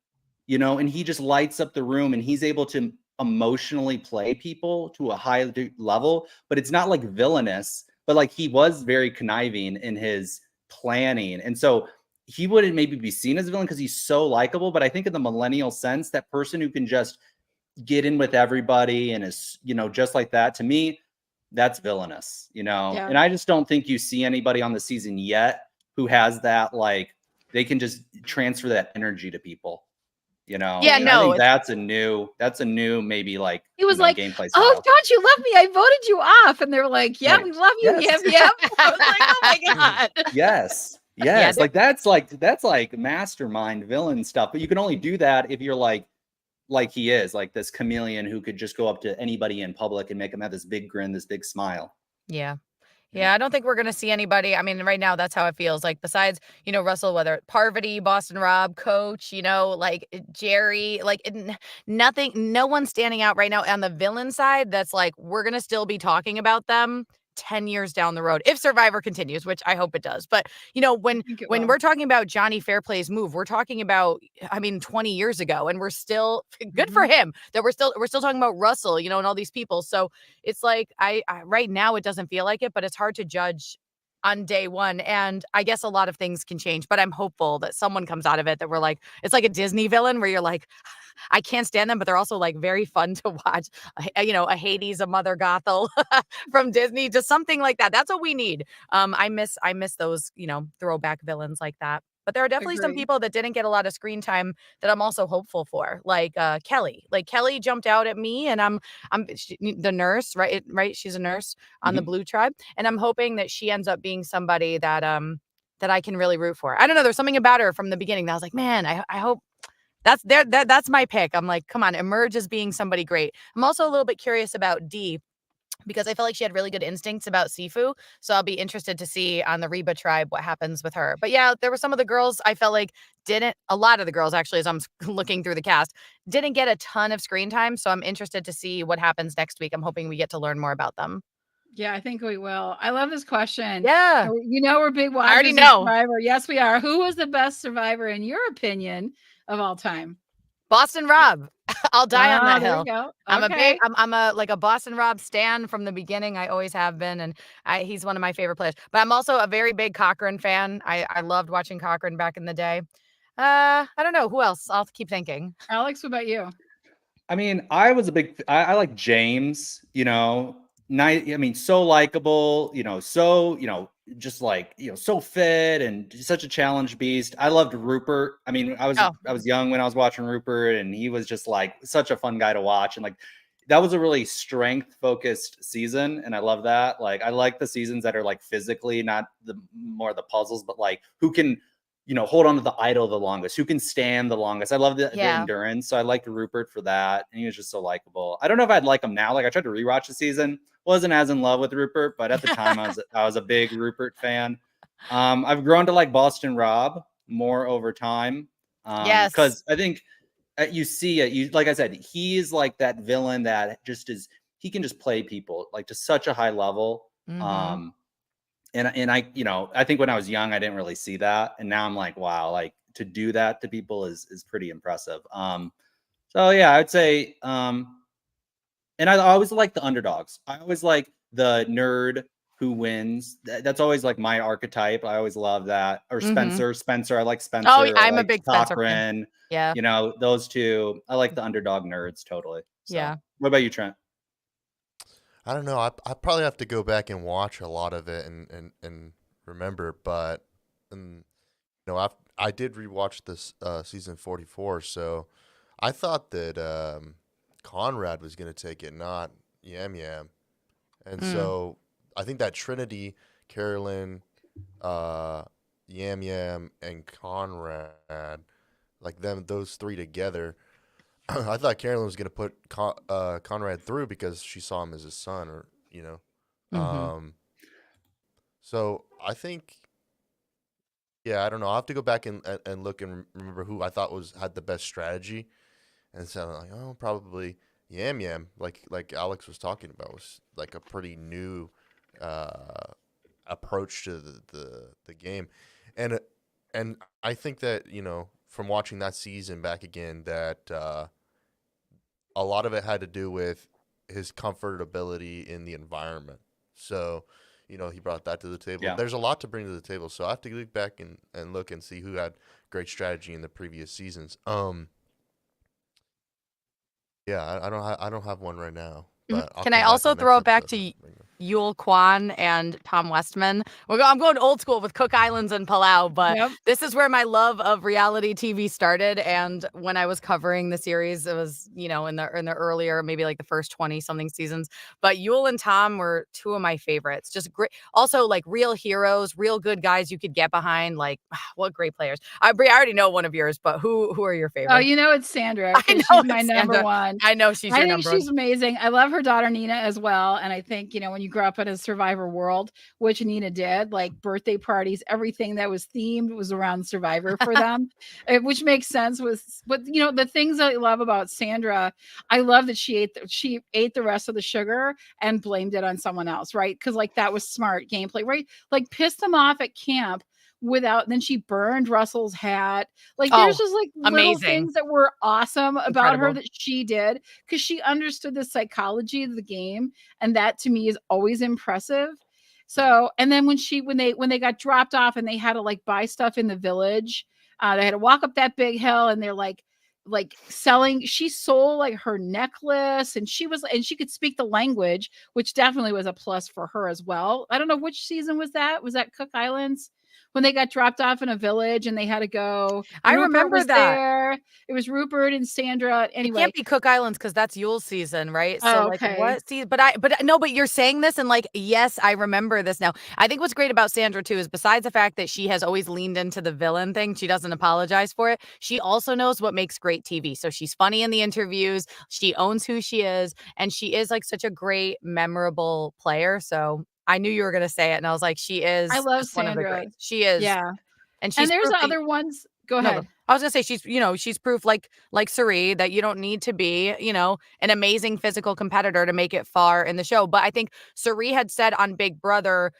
And he just lights up the room and he's able to emotionally play people to a high level, but it's not like villainous, but like he was very conniving in his planning. And so he wouldn't maybe be seen as a villain because he's so likable, but I think in the millennial sense, that person who can just get in with everybody and is, just like that, to me, that's villainous, and I just don't think you see anybody on the season yet who has that, like they can just transfer that energy to people. I think that's a new maybe like he was like gameplay style. Oh, don't you love me? I voted you off, and they're like, yeah, we love you. Yes. Yep. I was like, oh my god. Yes. Like that's like mastermind villain stuff, but you can only do that if you're like he is, like this chameleon who could just go up to anybody in public and make them have this big grin, this big smile. Yeah, I don't think we're going to see anybody. I mean, right now, that's how it feels. Like, besides, Russell, whether Parvati, Boston Rob, Coach, like Jerry, like nothing, no one's standing out right now on the villain side that's like, we're going to still be talking about them 10 years down the road if Survivor continues, which I hope it does. But when we're talking about Johnny Fairplay's move, we're talking about 20 years ago, and we're still good for him that we're still talking about Russell, and all these people. So it's like I right now it doesn't feel like it, but it's hard to judge on day one. And I guess a lot of things can change, but I'm hopeful that someone comes out of it that we're like, it's like a Disney villain where you're like, I can't stand them, but they're also like very fun to watch. A Hades, a Mother Gothel from Disney, just something like that. That's what we need. I miss those, throwback villains like that. But there are definitely some people that didn't get a lot of screen time that I'm also hopeful for, like Kelly. Like Kelly jumped out at me, and I'm the nurse, right? She's a nurse on the Blue Tribe, and I'm hoping that she ends up being somebody that that I can really root for. I don't know. There's something about her from the beginning that I was like, man, I hope That's my pick. I'm like, come on, emerge as being somebody great. I'm also a little bit curious about Dee, because I felt like she had really good instincts about Sifu. So I'll be interested to see on the Reba tribe what happens with her. But yeah, there were some of the girls I felt like a lot of the girls actually, as I'm looking through the cast, didn't get a ton of screen time. So I'm interested to see what happens next week. I'm hoping we get to learn more about them. Yeah, I think we will. I love this question. Yeah. We're big I already watchers of know. Survivor. Yes, we are. Who was the best Survivor in your opinion of all time? Boston Rob. I'll die on that There hill. you go. I'm Okay. a Boston Rob stan from the beginning. I always have been, and he's one of my favorite players. But I'm also a very big Cochran fan. I loved watching Cochran back in the day. I don't know who else. I'll keep thinking. Alex, what about you? I mean, I was I like James, so likable, just like, so fit and such a challenge beast. I loved Rupert. I mean, I was young when I was watching Rupert, and he was just like such a fun guy to watch. And like, that was a really strength focused season. And I love that. Like, I like the seasons that are like physically, not the puzzles, but like who can, hold on to the idol the longest, who can stand the longest. I love the endurance. So I liked Rupert for that. And he was just so likable. I don't know if I'd like him now. Like, I tried to rewatch the season, wasn't as in love with Rupert, but at the time I was a big Rupert fan. I've grown to like Boston Rob more over time. Yes. Because I think you see it. Like I said, he is like that villain that he can just play people like to such a high level. Mm-hmm. And I think when I was young, I didn't really see that. And now I'm like, wow, like to do that to people is pretty impressive. So yeah, I would say, and I always like the underdogs. I always like the nerd who wins. That's always like my archetype. I always love that. Or Spencer. I like Spencer. Oh, I'm like a big Spencer fan. Yeah. Those two. I like the underdog nerds totally. So, yeah. What about you, Trent? I don't know. I probably have to go back and watch a lot of it and remember. But I did rewatch this season 44, so I thought that Conrad was going to take it, not Yam Yam. And so I think that Trinity, Carolyn, Yam Yam, and Conrad, like those three together. I thought Carolyn was going to put Conrad through because she saw him as his son, or So I think, yeah, I don't know. I'll have to go back and look and remember who I thought had the best strategy, and so I'm like, oh, probably Yam Yam, like Alex was talking about, was like a pretty new approach to the game, and I think that from watching that season back again that. A lot of it had to do with his comfortability in the environment. So, he brought that to the table. Yeah. There's a lot to bring to the table. So I have to look back and look and see who had great strategy in the previous seasons. Yeah, I don't have one right now. But can I also throw it back to Yul Kwan and Tom Westman? I'm going old school with Cook Islands and Palau, but this is where my love of reality TV started. And when I was covering the series, it was, in the earlier, maybe like the first 20 something seasons. But Yul and Tom were two of my favorites. Just great. Also, like real heroes, real good guys you could get behind. Like, what great players. I already know one of yours, but who are your favorites? Oh, it's Sandra. I know she's my number one. I know she's your number one. I think she's amazing. I love her daughter Nina as well. And I think, when you grow up in a Survivor world, which Nina did, like birthday parties, everything that was themed was around Survivor for them, which makes sense. But the things I love about Sandra, I love that she ate the rest of the sugar and blamed it on someone else, right? Because like that was smart gameplay, right? Like pissed them off at camp. Then she burned Russell's hat. Like there's just like little things that were awesome about her that she did because she understood the psychology of the game, and that to me is always impressive. So, and then when they got dropped off and they had to like buy stuff in the village, they had to walk up that big hill, and they're like selling. She sold like her necklace, and she could speak the language, which definitely was a plus for her as well. I don't know which season was that. Was that Cook Islands? when they got dropped off in a village and they had to go. I Rupert remember was that. there. It was Rupert and Sandra. It Anyway. can't be Cook Islands because that's Yule's season, right? So, Oh, like, okay. what season? But you're saying this and, like, yes, I remember this now. I think what's great about Sandra, too, is besides the fact that she has always leaned into the villain thing, she doesn't apologize for it. She also knows what makes great TV. So she's funny in the interviews. She owns who she is. And she is, like, such a great, memorable player. So I knew you were going to say it. And I was like, she is I love just one of the Sandra. greats. She is. Yeah. And And she's there's proof that other ones. Go no, ahead. I was gonna say she's proof like Suri that you don't need to be, an amazing physical competitor to make it far in the show. But I think Suri had said on Big Brother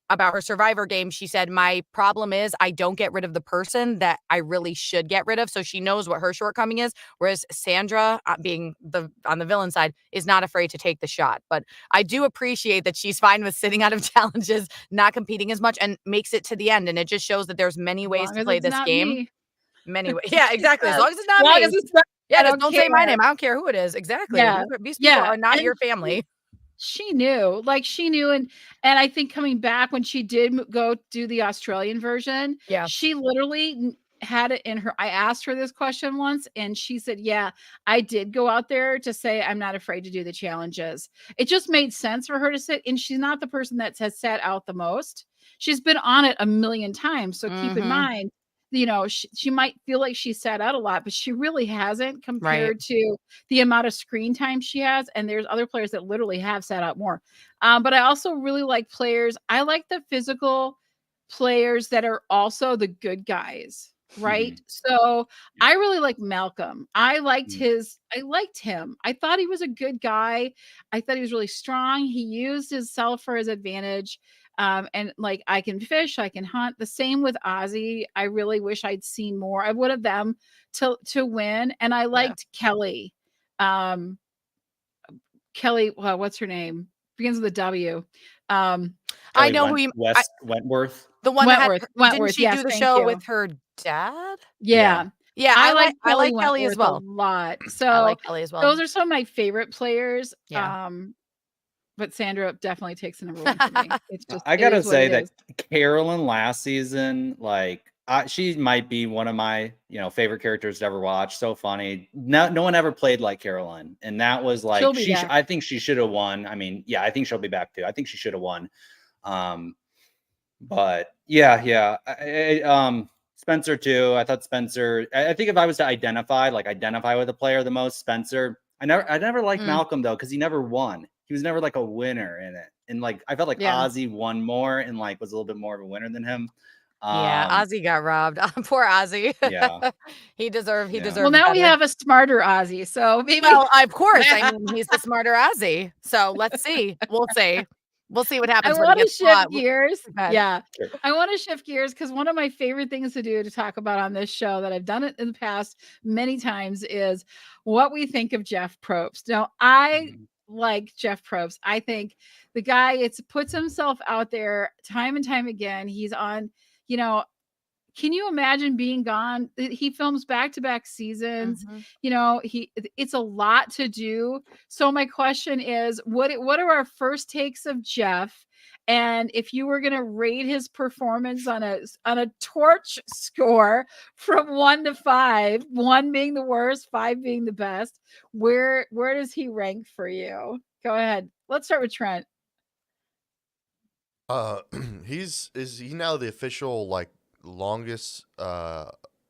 about her Survivor game, she said, "My problem is I don't get rid of the person that I really should get rid of." So she knows what her shortcoming is. Whereas Sandra, being on the villain side, is not afraid to take the shot. But I do appreciate that she's fine with sitting out of challenges, not competing as much, and makes it to the end. And it just shows that there's many As ways long to as play it's this not game. me. Many ways. Yeah, She exactly. As says, long as it's as not long me. as it's not, Yeah, I just don't don't say my care. name. I don't care who it is. Exactly. Yeah. These people Yeah. are not And your family. she knew, like she knew. And I think coming back when she did go do the Australian version, Yeah. she literally had it in her. I asked her this question once and she said, yeah, I did go out there to say, I'm not afraid to do the challenges. It just made sense for her to sit. And she's not the person that has sat out the most. She's been on it a million times. So keep in Mhm. mind, she might feel like she sat out a lot, but she really hasn't Right. compared to the amount of screen time she has. And there's other players that literally have sat out more. But I also really like players. I like the physical players that are also the good guys. Right. So I really like Malcolm. I liked him. I thought he was a good guy. I thought he was really strong. He used himself for his advantage. And like I can fish, I can hunt. The same with Ozzy. I really wish I'd seen more. I would have them to win. And I liked Kelly. Kelly, well, what's her name? Begins with a W. I know who you Wentworth. the one that Wentworth. didn't she Yes, do the thank show you. with her dad? Yeah. Yeah, I I like like Kelly as Wentworth a well. lot. I So like Kelly as well. those are some of my favorite players. Yeah. But Sandra definitely takes the number one for me. It's just I it gotta is what say it that is. Carolyn last season, like she might be one of my favorite characters to ever watch. So funny. No one ever played like Carolyn, and that was like She'll be back. I think she should have won. I mean, yeah, I think she'll be back too. I think she should have won. But yeah. Spencer too. I thought Spencer. I think if I was to identify with a player the most, Spencer. I never liked Malcolm though because he never won. He was never like a winner in it, and like I felt like Ozzy won more and like was a little bit more of a winner than him. Yeah, Ozzy got robbed. Poor Ozzy. Yeah. He deserved Well, now we better. have a smarter Ozzy, so maybe. Well, of course. I mean, he's the smarter Ozzy. So let's see. We'll see. We'll see what I happens when he want to gets shift caught. gears. Bad. Yeah. Sure. I want to shift gears because one of my favorite things to do to talk about on this show that I've done it in the past many times is what we think of Jeff Probst. Now, I like Jeff Probst. I think the guy puts himself out there time and time again. He's on, can you imagine being gone? He films back-to-back seasons. It's a lot to do. So my question is, what are our first takes of Jeff? And if you were going to rate his performance on a torch score from 1 to 5, 1 being the worst, 5 being the best, where does he rank for you? Go ahead. Let's start with Trent. Is he now the official longest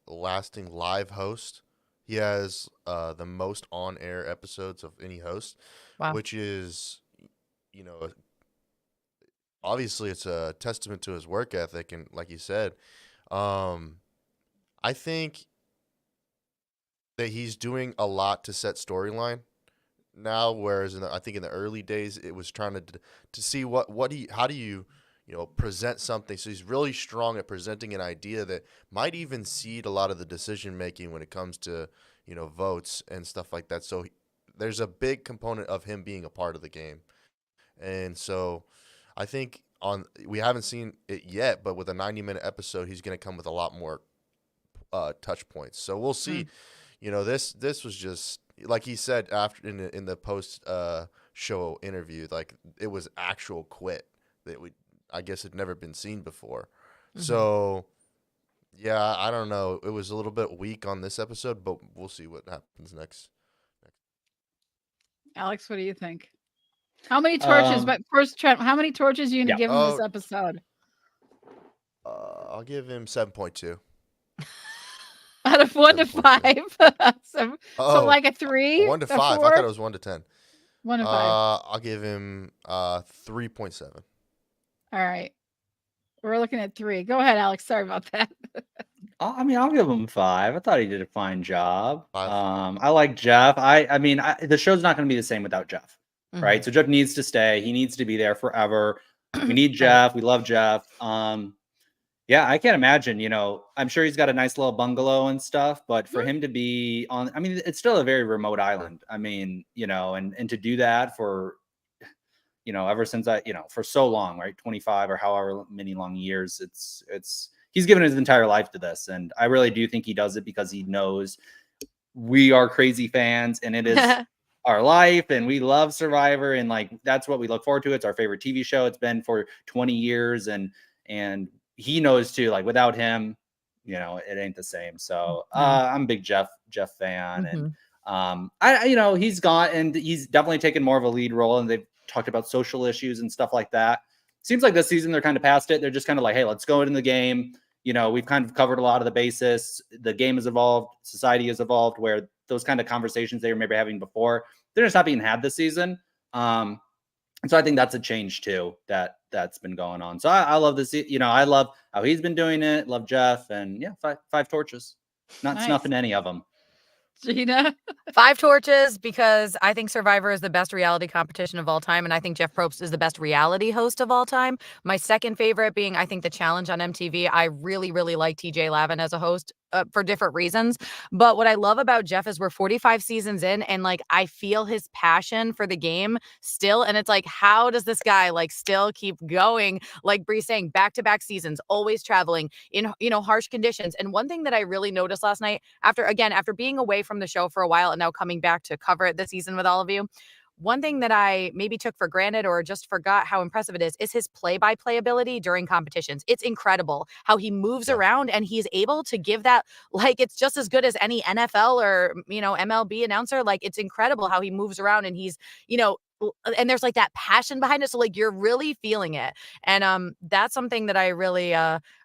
lasting live host? He has the most on-air episodes of any host. Wow. Which is obviously it's a testament to his work ethic, and like you said, I think that he's doing a lot to set storyline now, whereas I think in the early days it was trying to see how do you present something. So he's really strong at presenting an idea that might even seed a lot of the decision making when it comes to votes and stuff like that. So there's a big component of him being a part of the game, and so I think we haven't seen it yet, but with a 90-minute episode, he's going to come with a lot more touch points. So we'll see. This was just like he said after in the post show interview, like it was actual quit that I guess had never been seen before. So, yeah, I don't know. It was a little bit weak on this episode, but we'll see what happens next. Alex, what do you think? How many torches? But first, Trent, how many torches are you going to Yeah. give him this episode? I'll give him 7.2. Out of 1 to 5. 7.2. so Oh, like a 3, 1 to a 5. I 4, thought it was 1 to 10. 1 to 5. I'll give him 3.7. All right. We're looking at 3. Go ahead, Alex. Sorry about that. I mean, I'll give him 5. I thought he did a fine job. 5. I like Jeff. I mean, the show's not going to be the same without Jeff, right? So Jeff needs to stay. He needs to be there forever. We need Jeff. We love Jeff. Yeah, I can't imagine, I'm sure he's got a nice little bungalow and stuff, but for him to be on, I mean, it's still a very remote island. I mean, and to do that for, ever since for so long, right? 25 or however many long years, he's given his entire life to this. And I really do think he does it because he knows we are crazy fans and it is our life and we love Survivor. And like, that's what we look forward to. It's our favorite TV show. It's been for 20 years and he knows too, like without him, it ain't the same. So I'm a big Jeff fan. And he's gone and he's definitely taken more of a lead role and they've talked about social issues and stuff like that. Seems like this season they're kind of past it. They're just kind of like, hey, let's go into the game. We've kind of covered a lot of the basis. The game has evolved. Society has evolved where those kind of conversations they were maybe having before, they're just not being had this season. And so I think that's a change too, that's been going on. So I love this. I love how he's been doing it. Love Jeff and yeah, five torches, not snuffing any of them. Gina? 5 torches because I think Survivor is the best reality competition of all time. And I think Jeff Probst is the best reality host of all time. My second favorite being, I think, The Challenge on MTV. I really, really like TJ Lavin as a host. For different reasons. But what I love about Jeff is we're 45 seasons in and like I feel his passion for the game still. And it's like, how does this guy like still keep going? Like Bree's saying, back-to-back seasons, always traveling in, harsh conditions. And one thing that I really noticed last night after being away from the show for a while and now coming back to cover it this season with all of you, one thing that I maybe took for granted or just forgot how impressive it is his play-by-play ability during competitions. It's incredible how he moves around and he's able to give that, like, it's just as good as any NFL or, MLB announcer. Like, it's incredible how he moves around and he's, and there's like that passion behind it. So like, you're really feeling it. And that's something that I really,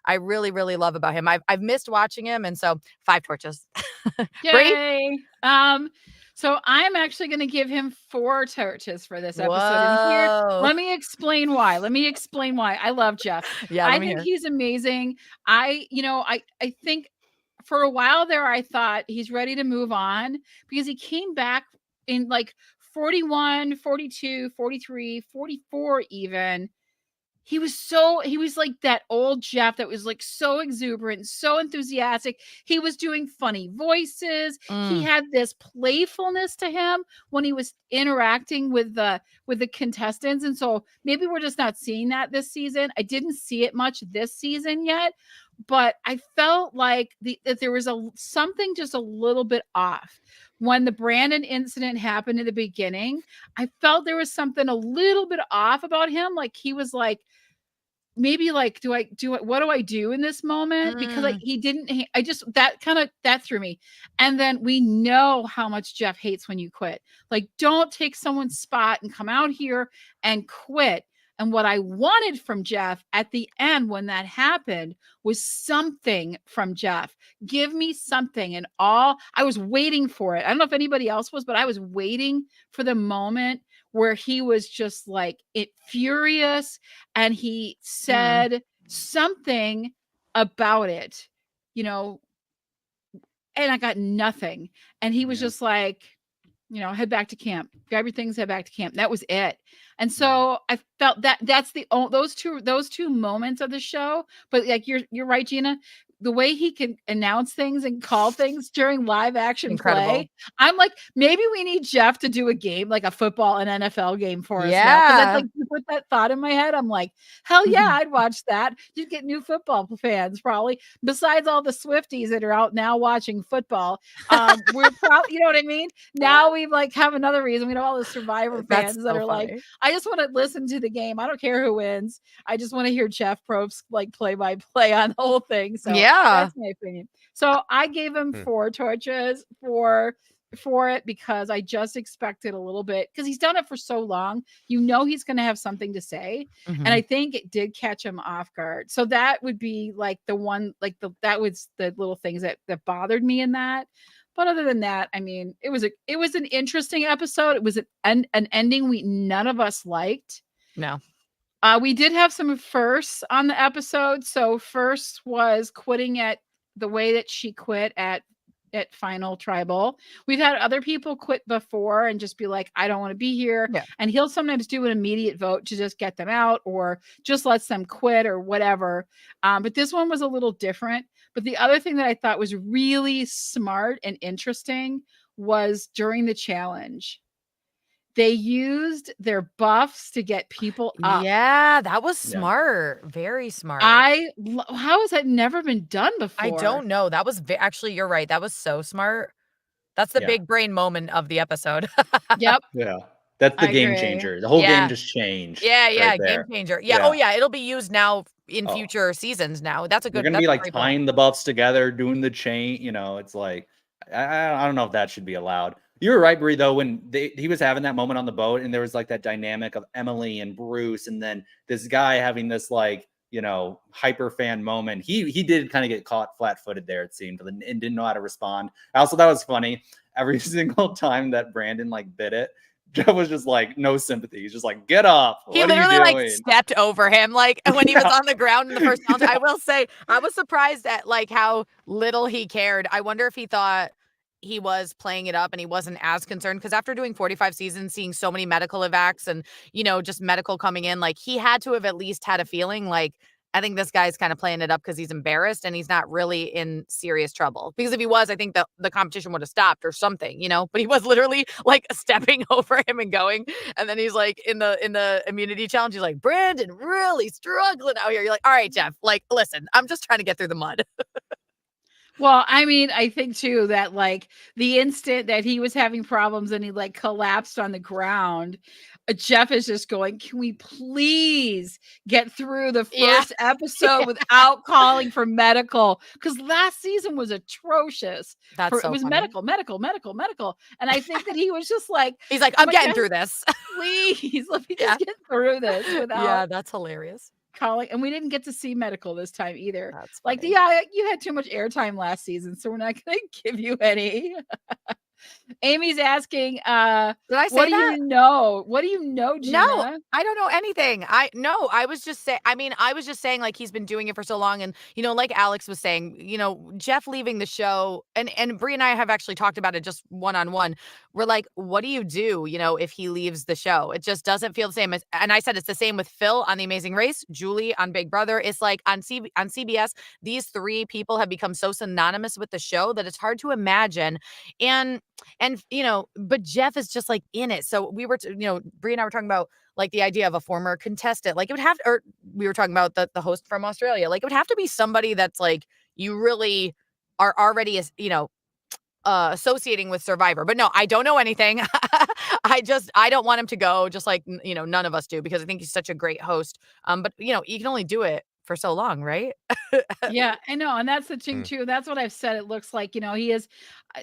really love about him. I've missed watching him. And so 5 torches. Yay. So I'm actually going to give him 4 torches for this episode. And here, let me explain why. I love Jeff. Yeah, I think he's amazing. I think for a while there, I thought he's ready to move on because he came back in like 41, 42, 43, 44 even. He was like that old Jeff that was like so exuberant, so enthusiastic. He was doing funny voices. He had this playfulness to him when he was interacting with the contestants. And so maybe we're just not seeing that this season. I didn't see it much this season yet, but I felt like that there was something just a little bit off. When the Brandon incident happened in the beginning, I felt there was something a little bit off about him. Like he was like, maybe like, what do I do in this moment? Because that threw me. And then we know how much Jeff hates when you quit. Like, don't take someone's spot and come out here and quit. And what I wanted from Jeff at the end when that happened was something from Jeff. Give me something. And I was waiting for it. I don't know if anybody else was, but I was waiting for the moment where he was just like furious and he said something about it, and I got nothing. And he was just like, head back to camp, grab your things, head back to camp. That was it. And so I felt that's those two moments of the show. But like, you're right, Gina. the way he can announce things and call things during live action Incredible. play. I'm like, maybe we need Jeff to do a game, like a football and NFL game for us now. Cause that's Yeah. like, you put that thought in my head. I'm like, hell yeah, I'd watch that. You'd get new football fans probably. Besides all the Swifties that are out now watching football. We're probably, you know what I mean? Now we like have another reason. We know all the Survivor That's fans that so are like, funny. I just want to listen to the game. I don't care who wins. I just want to hear Jeff Probst like play by play on the whole thing. So Yeah. that's my opinion. So I gave him 4 torches for it because I just expected a little bit because he's done it for so long. You know he's going to have something to say, and I think it did catch him off guard. So that would be like the one, like that was the little things that bothered me in that. But other than that, I mean, it was an interesting episode. It was an ending none of us liked. No. We did have some firsts on the episode. So first was quitting at the way that she quit at Final Tribal. We've had other people quit before and just be like, I don't want to be here. Yeah. And he'll sometimes do an immediate vote to just get them out or just lets them quit or whatever. But this one was a little different. But the other thing that I thought was really smart and interesting was during the challenge. They used their buffs to get people up. Yeah, that was smart. Very smart. How has that never been done before? I don't know. That was actually, you're right. That was so smart. That's the big brain moment of the episode. Yep. Yeah. That's the I game agree. changer. The whole game just changed. Yeah, right game there. changer. Yeah. Oh, yeah. It'll be used now in future seasons now. That's a You're good gonna that's be a like great point. tying the buffs together, doing the chain. You know, it's like I don't know if that should be allowed. You were right, Brie, though, when he was having that moment on the boat, and there was like that dynamic of Emily and Bruce, and then this guy having this like, you know, hyper fan moment. He did kind of get caught flat-footed there, it seemed, and didn't know how to respond. Also, that was funny. Every single time that Brandon like bit it, Jeff was just like, no sympathy. He's just like, get off. He What are literally you like doing? stepped over him, like when he was on the ground in the first challenge. I will say, I was surprised at like how little he cared. I wonder if he thought he was playing it up and he wasn't as concerned, because after doing 45 seasons, seeing so many medical evacs and, you know, just medical coming in, like he had to have at least had a feeling like, I think this guy's kind of playing it up because he's embarrassed and he's not really in serious trouble. Because if he was, I think the competition would have stopped or something, you know. But he was literally like stepping over him and going. And then he's like in the immunity challenge, he's like, Brandon really struggling out here. You're like, all right, Jeff, like, listen, I'm just trying to get through the mud. Well, I mean, I think too that like the instant that he was having problems and he like collapsed on the ground, Jeff is just going, can we please get through the first episode without calling for medical? Because last season was atrocious. That's so it was funny. medical. And I think that he was just like, He's like, I'm getting through this. Please, let me just get through this without that's hilarious. calling. And we didn't get to see medical this time either. That's like, funny. yeah, you had too much airtime last season, so we're not going to give you any. Amy's asking, Did I say what that? do you know? What do you know, Gina? No, I don't know anything. I was just saying like he's been doing it for so long, and you know, like Alex was saying, you know, Jeff leaving the show, and Brie and I have actually talked about it just one-on-one. We're like, what do, you know, if he leaves the show? It just doesn't feel the same. And I said it's the same with Phil on The Amazing Race, Julie on Big Brother. It's like on CBS, these three people have become so synonymous with the show that it's hard to imagine. And you know, but Jeff is just like in it. So we were, you know, Brie and I were talking about like the idea of a former contestant. Like it would have, or we were talking about the host from Australia. Like it would have to be somebody that's like you really are already, you know, associating with Survivor. But no, I don't know anything. I don't want him to go, just like, you know, none of us do, because I think he's such a great host. But you know, you can only do it for so long, right? Yeah, I know. And that's the thing too. That's what I've said. It looks like, you know, he is,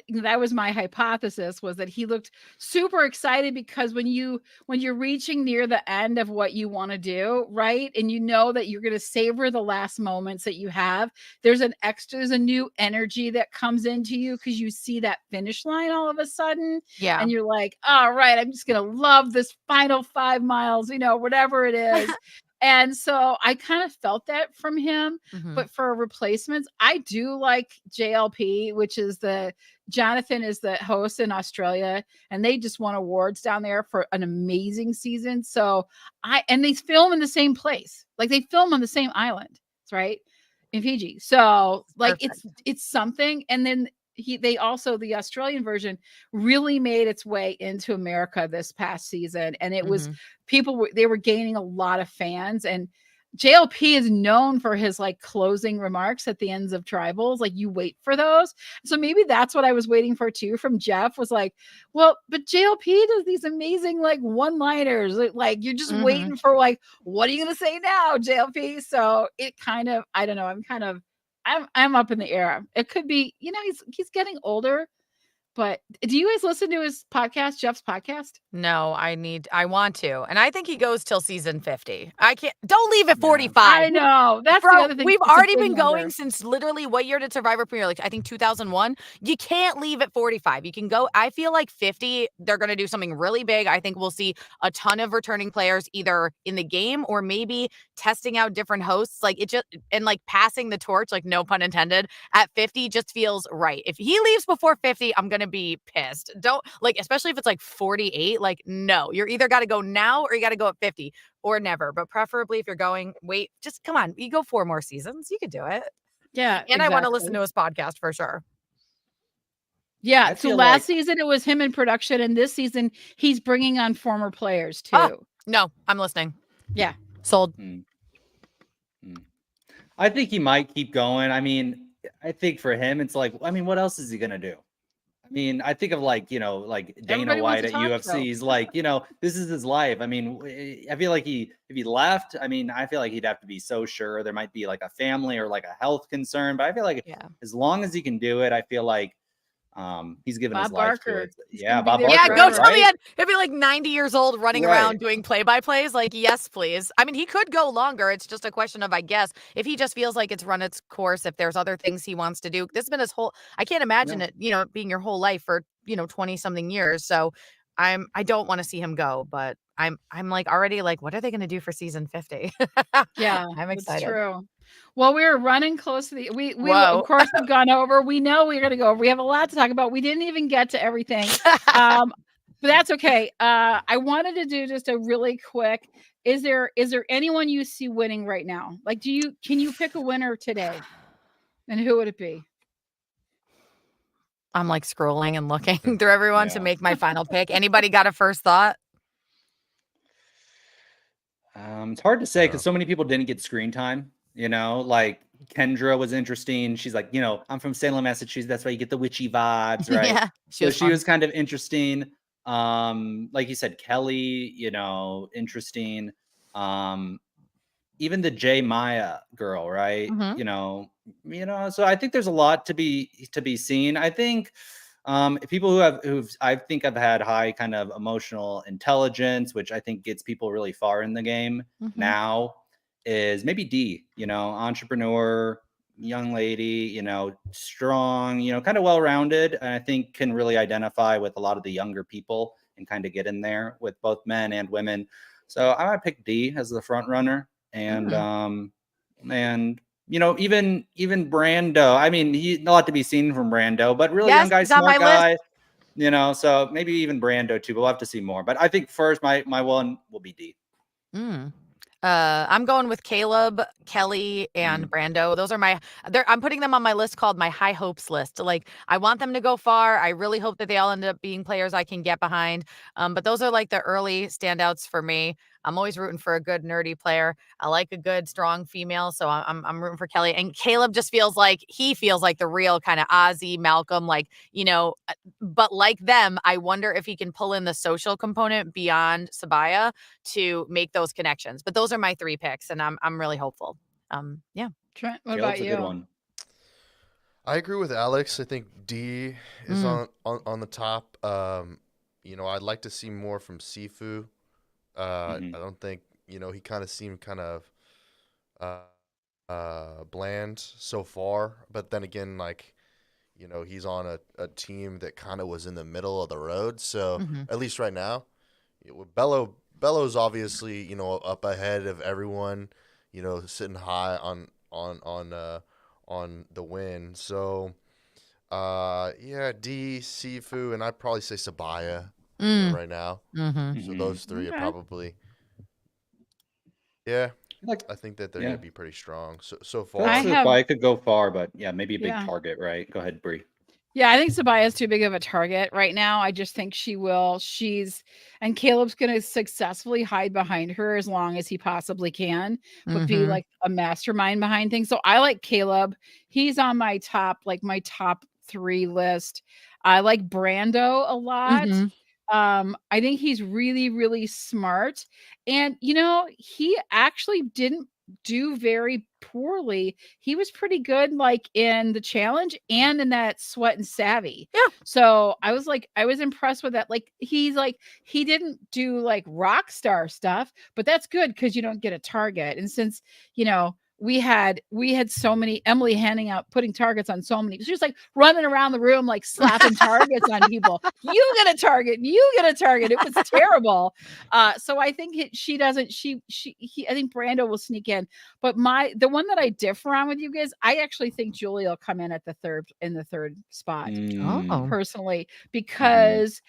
that was my hypothesis, was that he looked super excited because when you're reaching near the end of what you want to do, right? And you know that you're going to savor the last moments that you have, there's a new energy that comes into you because you see that finish line all of a sudden. Yeah. And you're like, all right, I'm just going to love this final 5 miles, you know, whatever it is. And so I kind of felt that from him. But for replacements, I do like JLP, which is Jonathan is the host in Australia, and they just won awards down there for an amazing season. So and they film in the same place. Like they film on the same island, right? in Fiji. So like Perfect. it's something. And then they also, the Australian version really made its way into America this past season, and it was they were gaining a lot of fans. And JLP is known for his like closing remarks at the ends of tribals. Like you wait for those. So maybe that's what I was waiting for too from Jeff, was like, well, but JLP does these amazing like one-liners. Like you're just waiting for like, what are you gonna say now, JLP? So it kind of, I don't know. I'm up in the air. It could be, he's getting older. But do you guys listen to his podcast, Jeff's podcast? No, I want to. And I think he goes till season 50. Don't leave at 45. I know. That's the other thing. We've It's a already big been number. going since literally, what year did Survivor premiere? Like, I think 2001. You can't leave at 45. You can go, I feel like 50, they're going to do something really big. I think we'll see a ton of returning players either in the game or maybe testing out different hosts. Like it just, and like passing the torch, like no pun intended, at 50 just feels right. If he leaves before 50, I'm going to be pissed. Don't, like, especially if it's like 48, like, no, you're either got to go now or you got to go at 50 or never. But preferably if you're going, wait, just come on, you go 4 more seasons. You could do it. Yeah. And exactly. I want to listen to his podcast for sure. Yeah. So last season it was him in production, and this season he's bringing on former players too. Oh, no, I'm listening. Yeah. Sold. I think he might keep going. I mean, I think for him, it's like, I mean, what else is he going to do? I mean, I think of like, like Dana Everybody White wants at a talk UFC. He's like, this is his life. I mean, I feel like if he left, I mean, I feel like he'd have to be so sure. There might be like a family or like a health concern, but I feel like as long as he can do it, I feel like he's given his life to it. Yeah, Bob Barker. Yeah, go till the end. He'll be like 90 years old running around doing play-by-plays. Like, yes, please. I mean, he could go longer. It's just a question of, I guess, if he just feels like it's run its course, if there's other things he wants to do. This has been his whole, I can't imagine it, being your whole life for, 20 something years. So I don't want to see him go, but I'm like already like, what are they going to do for season 50? Yeah, I'm excited. That's true. Well, we're running close to the, we of course have gone over. We know we're going to go over. We have a lot to talk about. We didn't even get to everything. But that's okay. I wanted to do just a really quick, is there anyone you see winning right now? Like, can you pick a winner today? And who would it be? I'm like scrolling and looking through everyone to make my final pick. Anybody got a first thought? It's hard to say because so many people didn't get screen time. Like Kendra was interesting. She's like, I'm from Salem, Massachusetts. That's why you get the witchy vibes, right? Yeah. She was kind of interesting. Like you said, Kelly, interesting. Even the J Maya girl, right? So I think there's a lot to be seen. I think people I think have had high kind of emotional intelligence, which I think gets people really far in the game now, is maybe D, entrepreneur, young lady, strong, kind of well-rounded, and I think can really identify with a lot of the younger people and kind of get in there with both men and women. So I might pick D as the front runner. And even Brando. I mean, he's a lot to be seen from Brando, but really young guy, smart guy. So maybe even Brando too. But we'll have to see more. But I think first my one will be D. I'm going with Caleb, Kelly, and Brando. Those are I'm putting them on my list called my high hopes list. Like, I want them to go far. I really hope that they all end up being players I can get behind. But those are like the early standouts for me. I'm always rooting for a good nerdy player. I like a good, strong female. So I'm rooting for Kelly. And Caleb just feels like the real kind of Ozzy, Malcolm, but like them, I wonder if he can pull in the social component beyond Sabaya to make those connections. But those are my 3 picks, and I'm really hopeful. Yeah. Trent, what about you? A good one. I agree with Alex. I think D is on the top. I'd like to see more from Sifu. I don't think, he kind of seemed kind of bland so far. But then again, he's on a team that kind of was in the middle of the road. So at least right now, Bello's obviously, up ahead of everyone, sitting high on the win. So, D, Sifu, and I'd probably say Sabaya right now. So those 3 are probably, Like, I think that they're yeah. going to be pretty strong so I I far. think have, Sabaya could go far, but yeah, maybe a big yeah. target, right? Go ahead, Bree. Yeah, I think Sabaya's too big of a target right now. I just think she will. And Caleb's going to successfully hide behind her as long as he possibly can, but be Mhm. like a mastermind behind things. So I like Caleb. He's on my top 3 list. I like Brando a lot. Mhm. I think he's really, really smart. And he actually didn't do very poorly. He was pretty good like in the challenge and in that sweat and savvy. Yeah. So I was impressed with that. Like he didn't do like rock star stuff, but that's good because you don't get a target. And since we had so many Emily handing out putting targets on so many, she was like running around the room like slapping targets on people. You get a target, you get a target. It was terrible. So I think she doesn't. I think Brando will sneak in. But the one that I differ on with you guys, I actually think Julie will come in at the third spot Oh. personally Mhm. because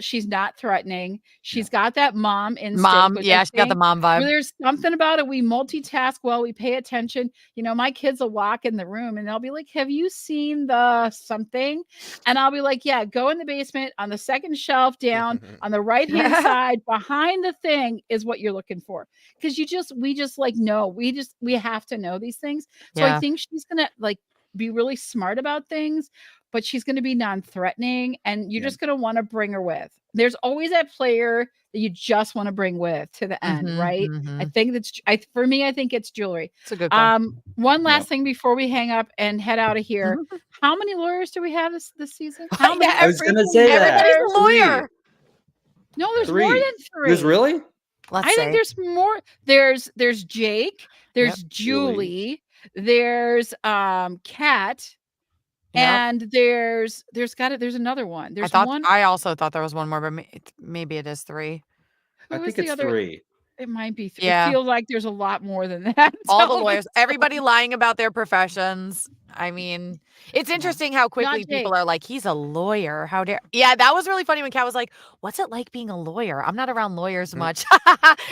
she's not threatening. She's got that mom instinct, Mom. which I Yeah, she got the think mom vibe. there's something about it. We multitask well, we pay attention. My kids will walk in the room and they'll be like, "Have you seen the something?" And I'll be like, "Yeah, go in the basement on the second shelf down on the right-hand side behind the thing is what you're looking for." Because we just like know. We have to know these things. So I Yeah. think she's gonna like be really smart about things, but she's gonna be non-threatening and you're Yeah. just gonna want to bring her with. There's always that player that you just want to bring with to the end, Mhm. right? I Mhm. think for me, I think it's Jewelry. It's a good call. One last Yep. thing before we hang up and head out of here. How many lawyers do we have this season? How many? Yeah, I was gonna say that. everybody's a lawyers? lawyer. No, there's more 3. than There's 3. really? Let's I think say. there's more. There's Jake, Yep. there's Julie. Julie, there's Kat, Yep. and there's another one. There's one. I also thought there was one more, but maybe it is 3. I Who is think the it's other? 3. It might be. It Yeah. feels like there's a lot more than that. All the Tell lawyers, the everybody truth. lying about their professions. I mean, it's Yeah. interesting how Not quickly Jake. people are like, he's a lawyer. How dare. Yeah, that was really funny when Kat was like, what's it like being a lawyer? I'm not around lawyers much.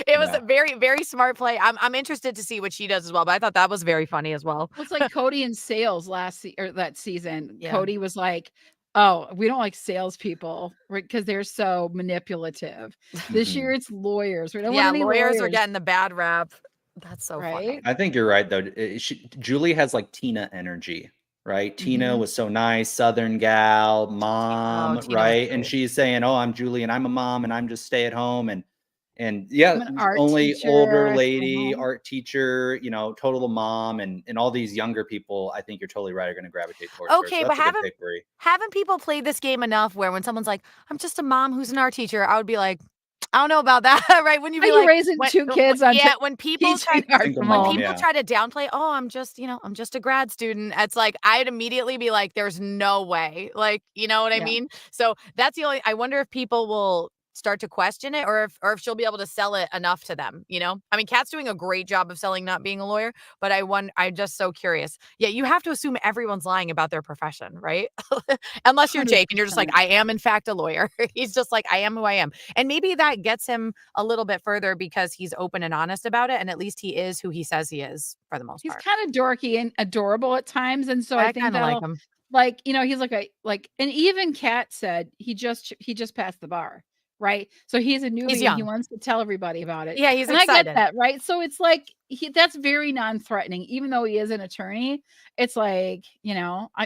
It was Yeah. a very, very smart play. I'm interested to see what she does as well, but I thought that was very funny as well. Well, it's like Cody in sales or that season. Yeah. Cody was like, "Oh, we don't like salespeople because they're so manipulative." This year, Mhm. it's lawyers. We don't want Yeah, any lawyers are lawyers, getting the bad rap. That's so right? funny. I think you're right though. Julie has like Tina energy, right? Tina Mhm. was so nice, Southern gal, Oh, mom, Tina was right? And great. she's saying, "Oh, I'm Julie, and I'm a mom, and I'm just stay at home." And yeah, I'm an art only teacher. older I stay lady, home. art teacher, total mom, and all these younger people. I think you're totally right. Are going to gravitate towards her. Okay, So but that's a good pick, Brie. haven't people played this game enough where when someone's like, "I'm just a mom who's an art teacher," I would be like, "I don't know about that," right? Wouldn't you Are be you like, raising 2 kids on yeah, when people try teaching art Single from when mom, home? people yeah. try to downplay, "Oh, I'm just a grad student," it's like I'd immediately be like, "There's no way." Like, you know what I Yeah. mean? So that's the only. I wonder if people will start to question it or if she'll be able to sell it enough to them, you know? I mean, Kat's doing a great job of selling not being a lawyer, but I'm just so curious. Yeah, you have to assume everyone's lying about their profession, right? Unless you're Jake and you're just like, 100%. I am in fact a lawyer. He's just like, I am who I am. And maybe that gets him a little bit further because he's open and honest about it. And at least he is who he says he is for the most He's part. kind of dorky and adorable at times, and so I I think kind of like that'll him. he's and even Kat said he just passed the bar, right? So he's a He's newbie and he young. wants to tell everybody about it. Yeah, he's And I get excited. that, right? So it's like that's very non-threatening, even though he is an attorney. It's like,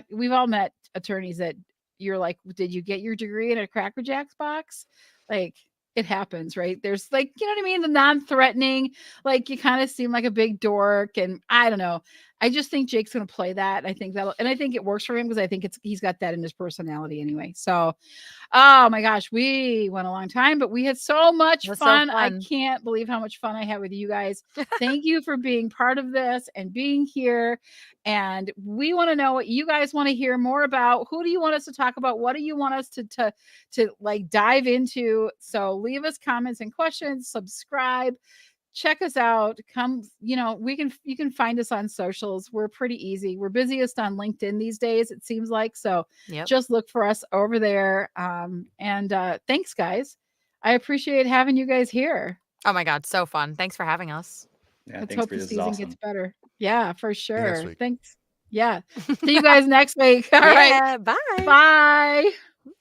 we've all met attorneys that you're like, did you get your degree in a Cracker Jacks box? Like it happens, right? There's like, you know what I mean? The non-threatening, like you kind of seem like a big dork. And I don't know. I just think Jake's going to play that. And I think it works for him because I think he's got that in his personality anyway. So, oh my gosh, we went a long time, but we had so much It was so fun. I fun. can't believe how much fun I had with you guys. Thank you for being part of this and being here. And we want to know what you guys want to hear more about. Who do you want us to talk about? What do you want us to like dive into? So leave us comments and questions, subscribe, check us out. Come, you can find us on socials. We're pretty easy. We're busiest on LinkedIn these days, it seems like. So Yep. just look for us over there. And thanks, guys. I appreciate having you guys here. Oh my God. So fun. Thanks for having us. Yeah, Let's thanks, hope Bree. the This is season gets awesome. better. Yeah, for See you next sure. week. Thanks. Yeah. See you guys next week. All right. Yeah, bye. Bye.